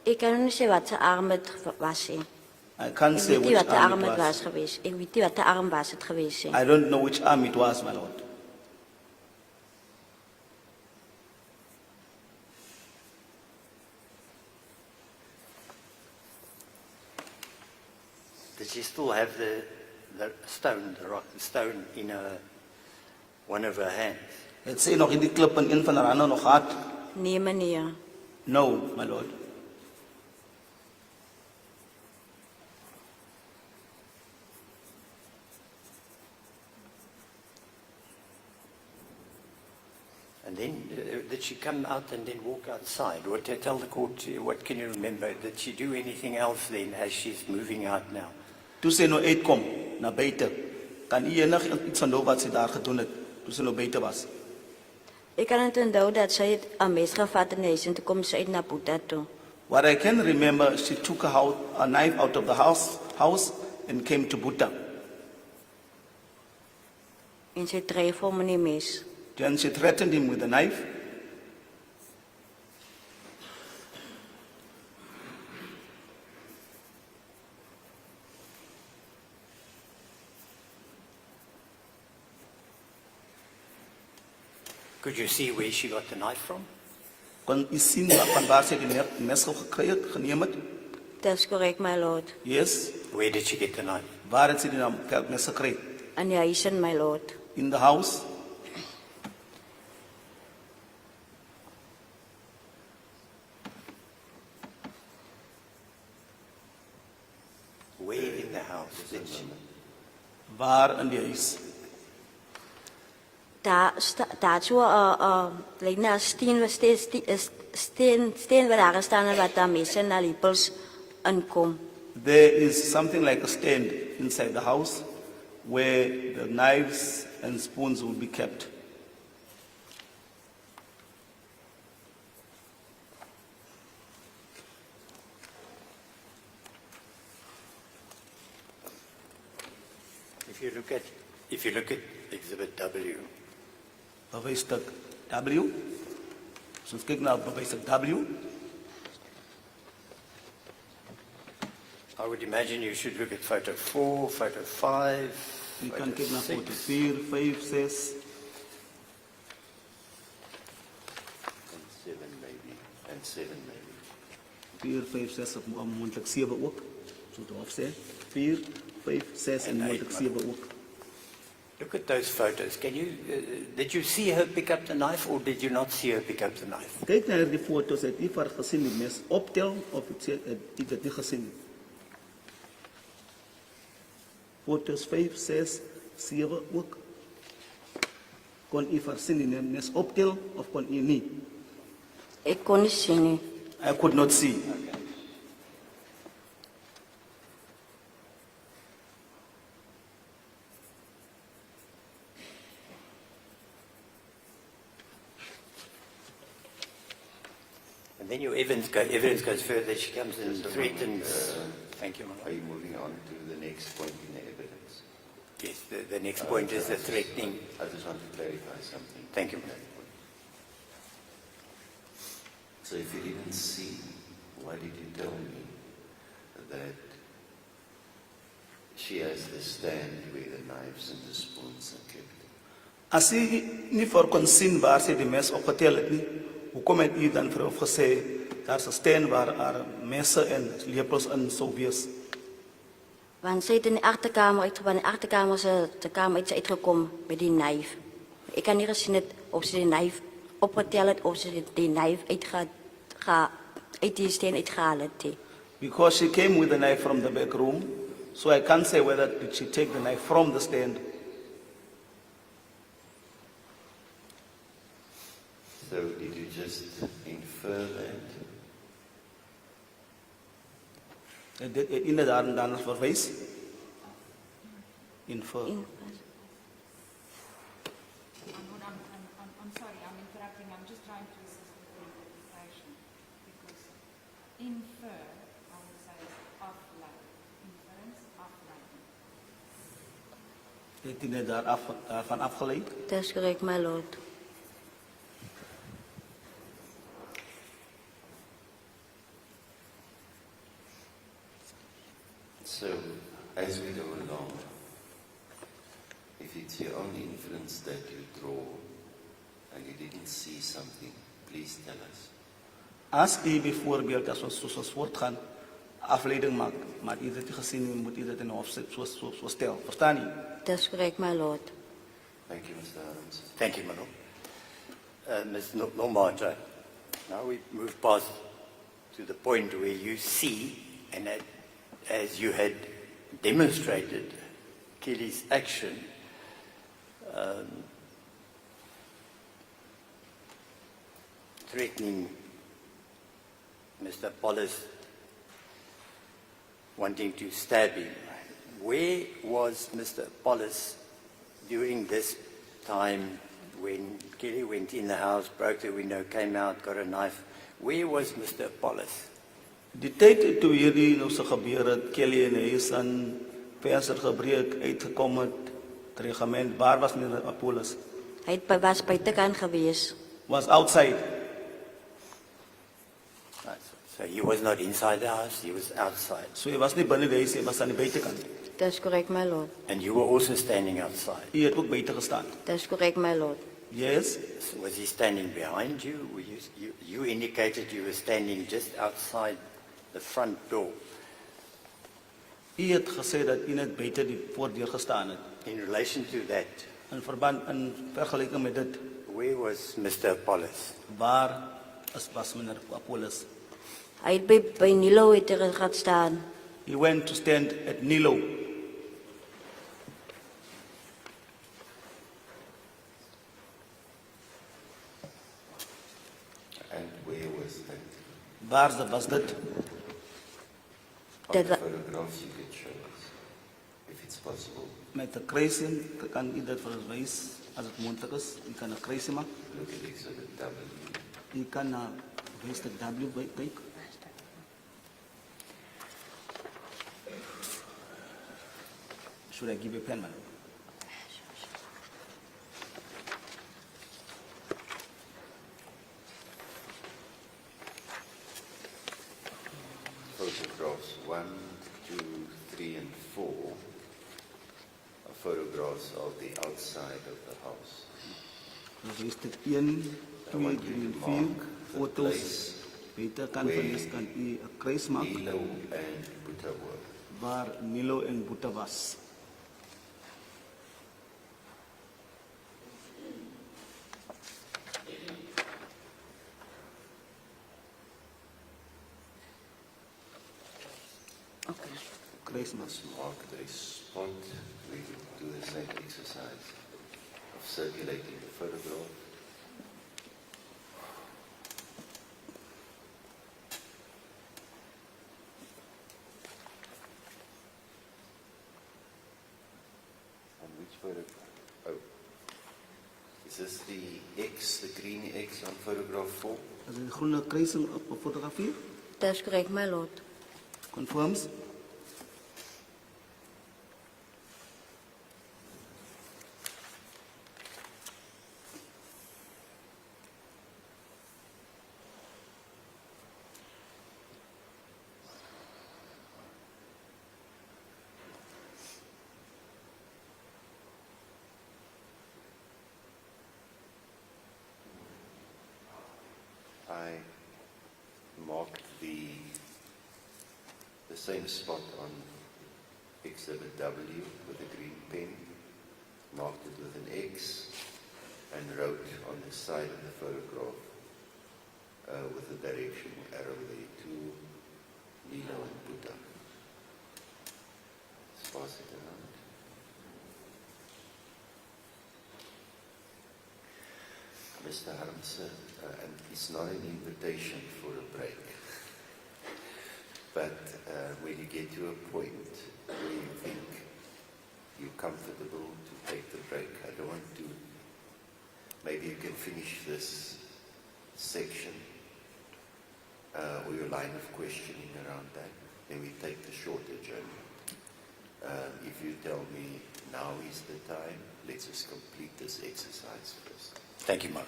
Ik kan niet zeggen wat de arm het was. I can't Ik say weet niet which wat de arm arm it het was. was geweest. Ik weet niet wat de arm was het geweest. I don't know which arm it was, my lord. Did she still have the stone, the stone in one of her hands? Het sy nog in die klip in een van haar hande nog gehad? Nee, meneer. No, my lord. And then did she come out and then walk outside? Or tell the court, what can you remember? Did she do anything else then as she's moving out now? Toe sy nou uitkom na buite, kan u enig iets onthou wat sy daar gedoen het toe sy nou buite was? Ik kan het onthouden dat zij het een mes gevat in huis en toen komt ze uit naar Boeta toe. What I can remember, she took a knife out of the house and came to Buta. En ze dreef voor me die mes. Then she threatened him with a knife. Could you see where she got the knife from? Kon u sien van waar sy die mes gekry het, geneem het? Dat is correct, my lord. Yes. Where did she get the knife? Waar het sy die mes gekry? En die huis in, my lord. In the house. Where in the house? Waar in die huis? Daar so lyk na steen wat daar staan en wat daar mense na lepels inkom. There is something like a stand inside the house where the knives and spoons will be kept. If you look at Exhibit W, Bewystuk W. So ons kyk na bewystuk W. I would imagine you should look at photo 4, photo 5, Jy photo kan kyk na 6. foto 4, 5, 6. And 7 maybe, and 7 maybe. 4, 5, 6 of moontlik 7 ook. So te hof sê 4, 5, 6 en En moontlik 8, 7 ook. Look at those photos. Did you see her pick up the knife or did you not see her pick up the knife? Kyk na hierdie foto's, het jy vir gesien die mes optel of het jy dit nie gesien nie? Foto's 5, 6, 7 ook. Kon jy vir sien die mes optel of kon jy nie? Ek kon nie sien nie. I could not see. And then your evidence goes further. She comes and threatens. Thank you, Are Mama. you moving on to the next point in the evidence? Yes, the next point is the threatening. I just want to clarify something. Thank you, Mama. So if you didn't see, why did you tell me that she has the stand where the knives and the spoons are kept? As jy nie vir kon sien waar sy die mes opgetel het nie, hoekom het jy dan vir hom gesê daar's 'n stand waar haar messe en lepels in sou wees? Want sy het in die agterkamer uitgegaan, in die agterkamer se kamer uitgekom met die knife. Ek kan nie gesien het of sy die knife opgetel het of sy die knife uit die steen uitgehaal het. Nie. Because she came with the knife from the back room, so I can't say whether did she take the knife from the stand. So did you just infer that? Het dit inderdaad dan verwys? Infer. I'm sorry, I'm interrupting. I'm just trying to assist with the interpretation. Because infer, I would say, is afleiding. Inference, afleiding. Het inderdaad daarvan afgeleid? Dis korrek, my lord. So, as we go along, if it's your own inference that you draw and you didn't see something, please tell us. As jy bijvoorbeeld, as ons soos voortgaan, afleiding maak, maar jy dit nie gesien nie, moet jy dit in die hofstuk so stel. Verstaan jy? Dis korrek, my lord. Thank you, Mr. Adams. Thank you, Mano. Ms. Lombaard, now we move past to the point where you see, and as you had demonstrated, Kelly's action threatening Mr. Pollis, wanting to stab him. Where was Mr. Pollis during this time when Kelly went in the house, broke the window, came out, got a knife? Where was Mr. Pollis? Die tyd toe hierdie nou so gebeur het, Kelly en hy is aan venster gebreek, uitgekom het, regiment, waar was meneer Apollos? Hy was buitekant gewees. Was outside. So he was not inside the house, he was outside. So hy was nie binne die huis, hy was aan die buitekant. Dis korrek, my lord. And you were also standing outside. Hy het ook buite gestaan. Dis korrek, my lord. Yes. So was he standing behind you? You indicated you were standing just outside the front door. Hy het gesê dat hy net buite die voordeur gestaan het. In relation to that, In vergelyking met dit, where was Mr. Pollis? waar was meneer Apollos? Hy het by Nilo het hy gaan staan. He went to stand at Nilo. Waar was dit? On That the wa- photographs you could show us, if it's possible. Met 'n kruising kan u dit vir ons wys as dit moontlik is. U kan 'n kruising maak. Look at exhibit W. U kan na wys dit W by kyk. Should I give you a pen, man? Photographs 1, 2, 3, and 4 are photographs of the outside of the house. Dus wys dit 1, 2, 3 en 4 foto's. Buitekant van dis kan u 'n kruis maak Nilo and Butawa. waar Nilo en Boeta was. Okay. Kruis maak. Must mark the spot. We do the same exercise of circulating the photograph. On which photograph? Oh. Is this the X, the green X on photograph 4? As 'n groene kruising op 'n fotografie. That's correct, my lord. Confirms. I marked the same spot on exhibit W with a green pen, marked it with an X, and wrote on the side of the photograph with the direction arrow there to Nilo and Buddha. Let's pass it around. Mr. Harmsen, and it's not an invitation for a break. But when you get to a point where you think you're comfortable to take the break, I don't want to, maybe you can finish this section or your line of questioning around that, then we take the shorter journey. If you tell me now is the time, let's just complete this exercise first. Thank you, Maro.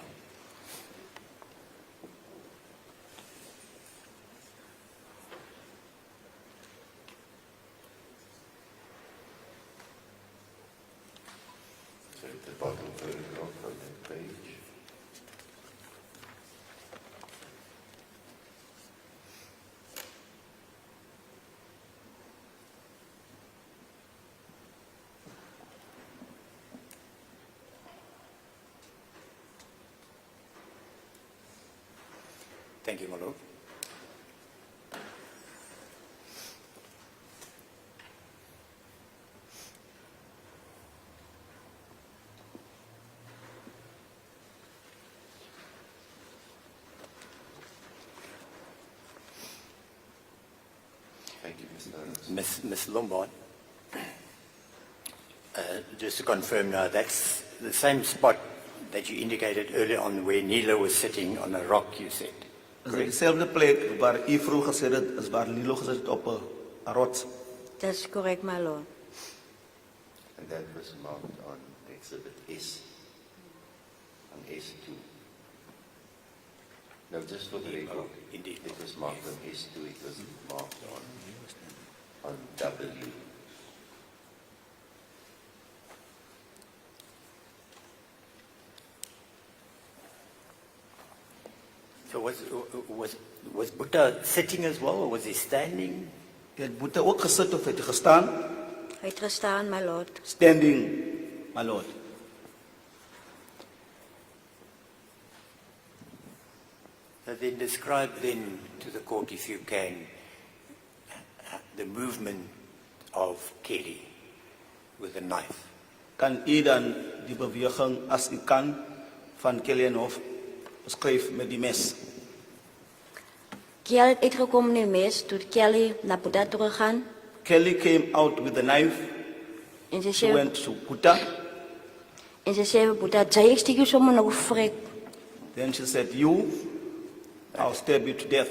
So at the bottom photograph on that page. Thank you, Maro. Thank you, Mr. Harmsen. Miss Lombard, just to confirm now, that's the same spot that you indicated earlier on where Nilo was sitting on a rock, you said. Is dit dieselfde plek waar u vroeër gesê het is waar Nilo gesit het op 'n rots. That's correct, my lord. And that was marked on exhibit S, on S2. No, just for the record, Indeed. it was marked on S2, it was marked on W. So was Buddha sitting as well, or was he standing? Het Boeta ook gesit of het hy gestaan? Hy het gestaan, my lord. Standing, my lord. So then describe then to the court, if you can, the movement of Kelly with a knife. Kan u dan die beweging as u kan van Kellenhof beskryf met die mes? Kelly het uitgekomen in die mes, toen Kelly naar Boeta teruggaan. Kelly came out with a knife. En ze She zei, went to Kuta. Boeta, zei ik stik je zomaar nou vrek. Then she said, "You, I'll stab you to death."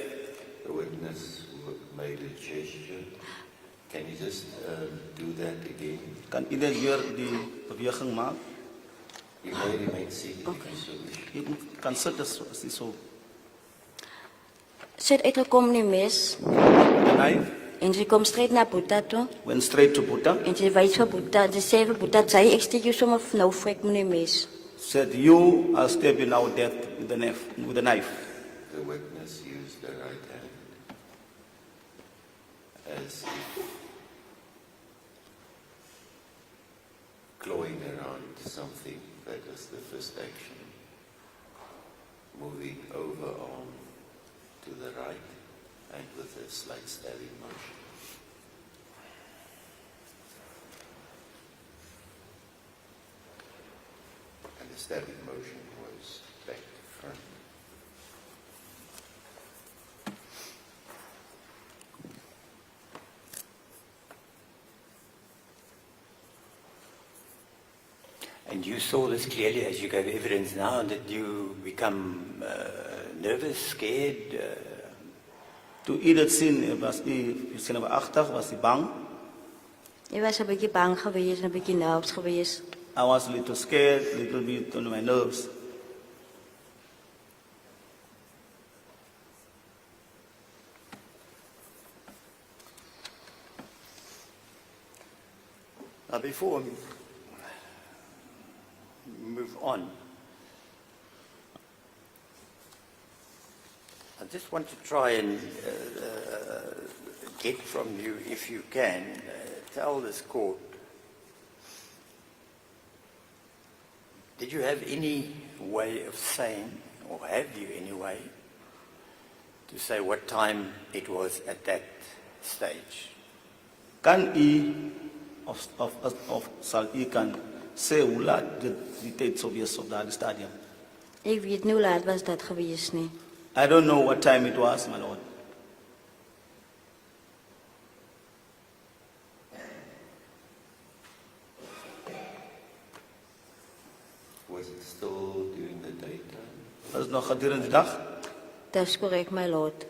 The witness made a gesture. Can you just do that again? Kan ieder weer die beweging maak? You may remain seated if you so wish. Je kan zitten as jy so. Ze het uitgekomen in die mes. The knife En ze komt straight naar Boeta toe. went straight to Kuta. En ze wijst voor Boeta. Ze zei voor Boeta, zei ik stik je zomaar nou vrek met die mes. Said, "You, I'll stab you now to death with the knife." With a knife. The witness used the right hand as if clawing around something. That was the first action. Moving over on to the right and with a slight stabbing motion. And the stabbing motion was back to front. And you saw this clearly as you gave evidence now. Did you become nervous, scared? Toe u dit sien, was u zenuwachtig, was u bang? Ik was een beetje bang geweest, een beetje nerveus geweest. I was a little scared, a little bit on my nerves. Now, before we move on, I just want to try and get from you, if you can, tell this court, did you have any way of saying, or have you any way, to say what time it was at that stage? Kan u of sal u kan sê hoe laat die tyd sou wees op daardie stadium? Ik weet niet hoe laat was dat geweest, nee. I don't know what time it was, my lord. Was it still during the daytime? Was het nog gedurende die dag? Dat is correct, my lord.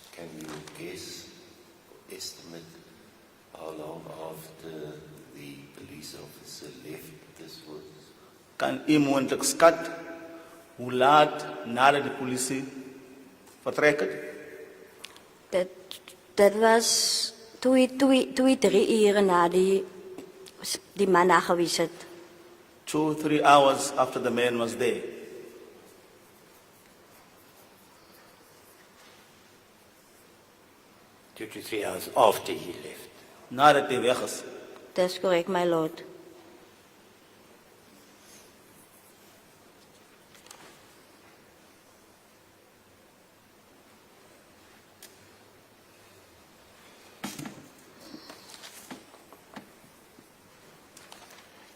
Can you guess, estimate how long after the police officer left this was? Kan u moontlik skat hoe laat nadat die polisie vertrek het? Dat was 3 uur na die man daar geweest het. 2-3 hours after the man was there. Two to 3 hours after he left. Nadat hij weg is. Dat is correct, my lord.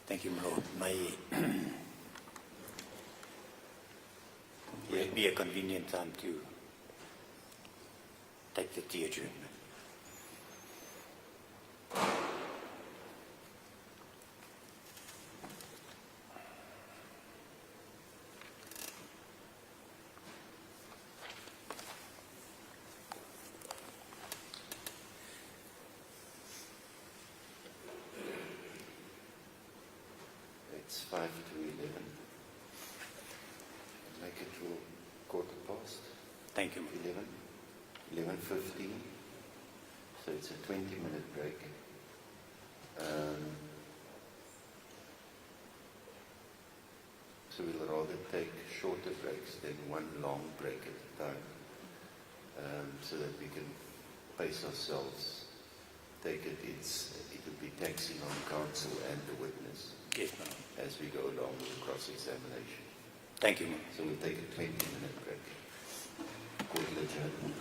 Thank you, my lord. May it be a convenient time to take the tea adjournment. It's 5 to 11. Make it to 15:15. Thank you, my lord. 11:15. So it's a 20-minute break. So we'll rather take shorter breaks than one long break at a time, so that we can pace ourselves. Take it, it would be taxing on counsel and the witness Yes, my lord. as we go along with the cross-examination. Thank you, my lord. So we'll take a 20-minute break. Court adjourned.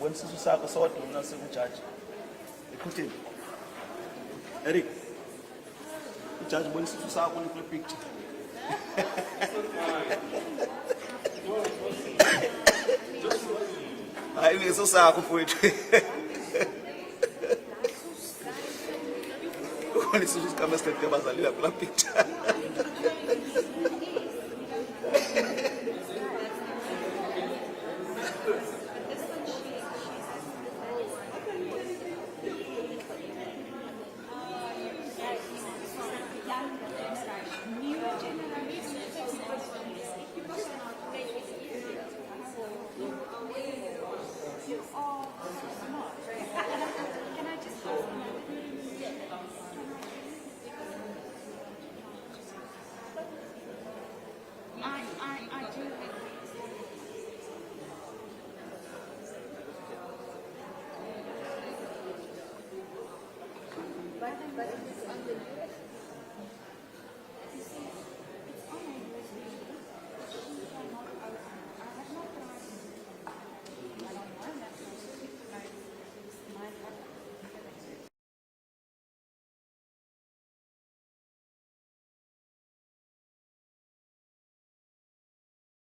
bonisa isisu sakho sodwa mina sekujaji. Ekutheni? Eric. Ujaji bonisa isisu sakho kule picture. Hayi ngeso sakho mfowethu. Ukho isisu sikamester ke bazalila kula picture.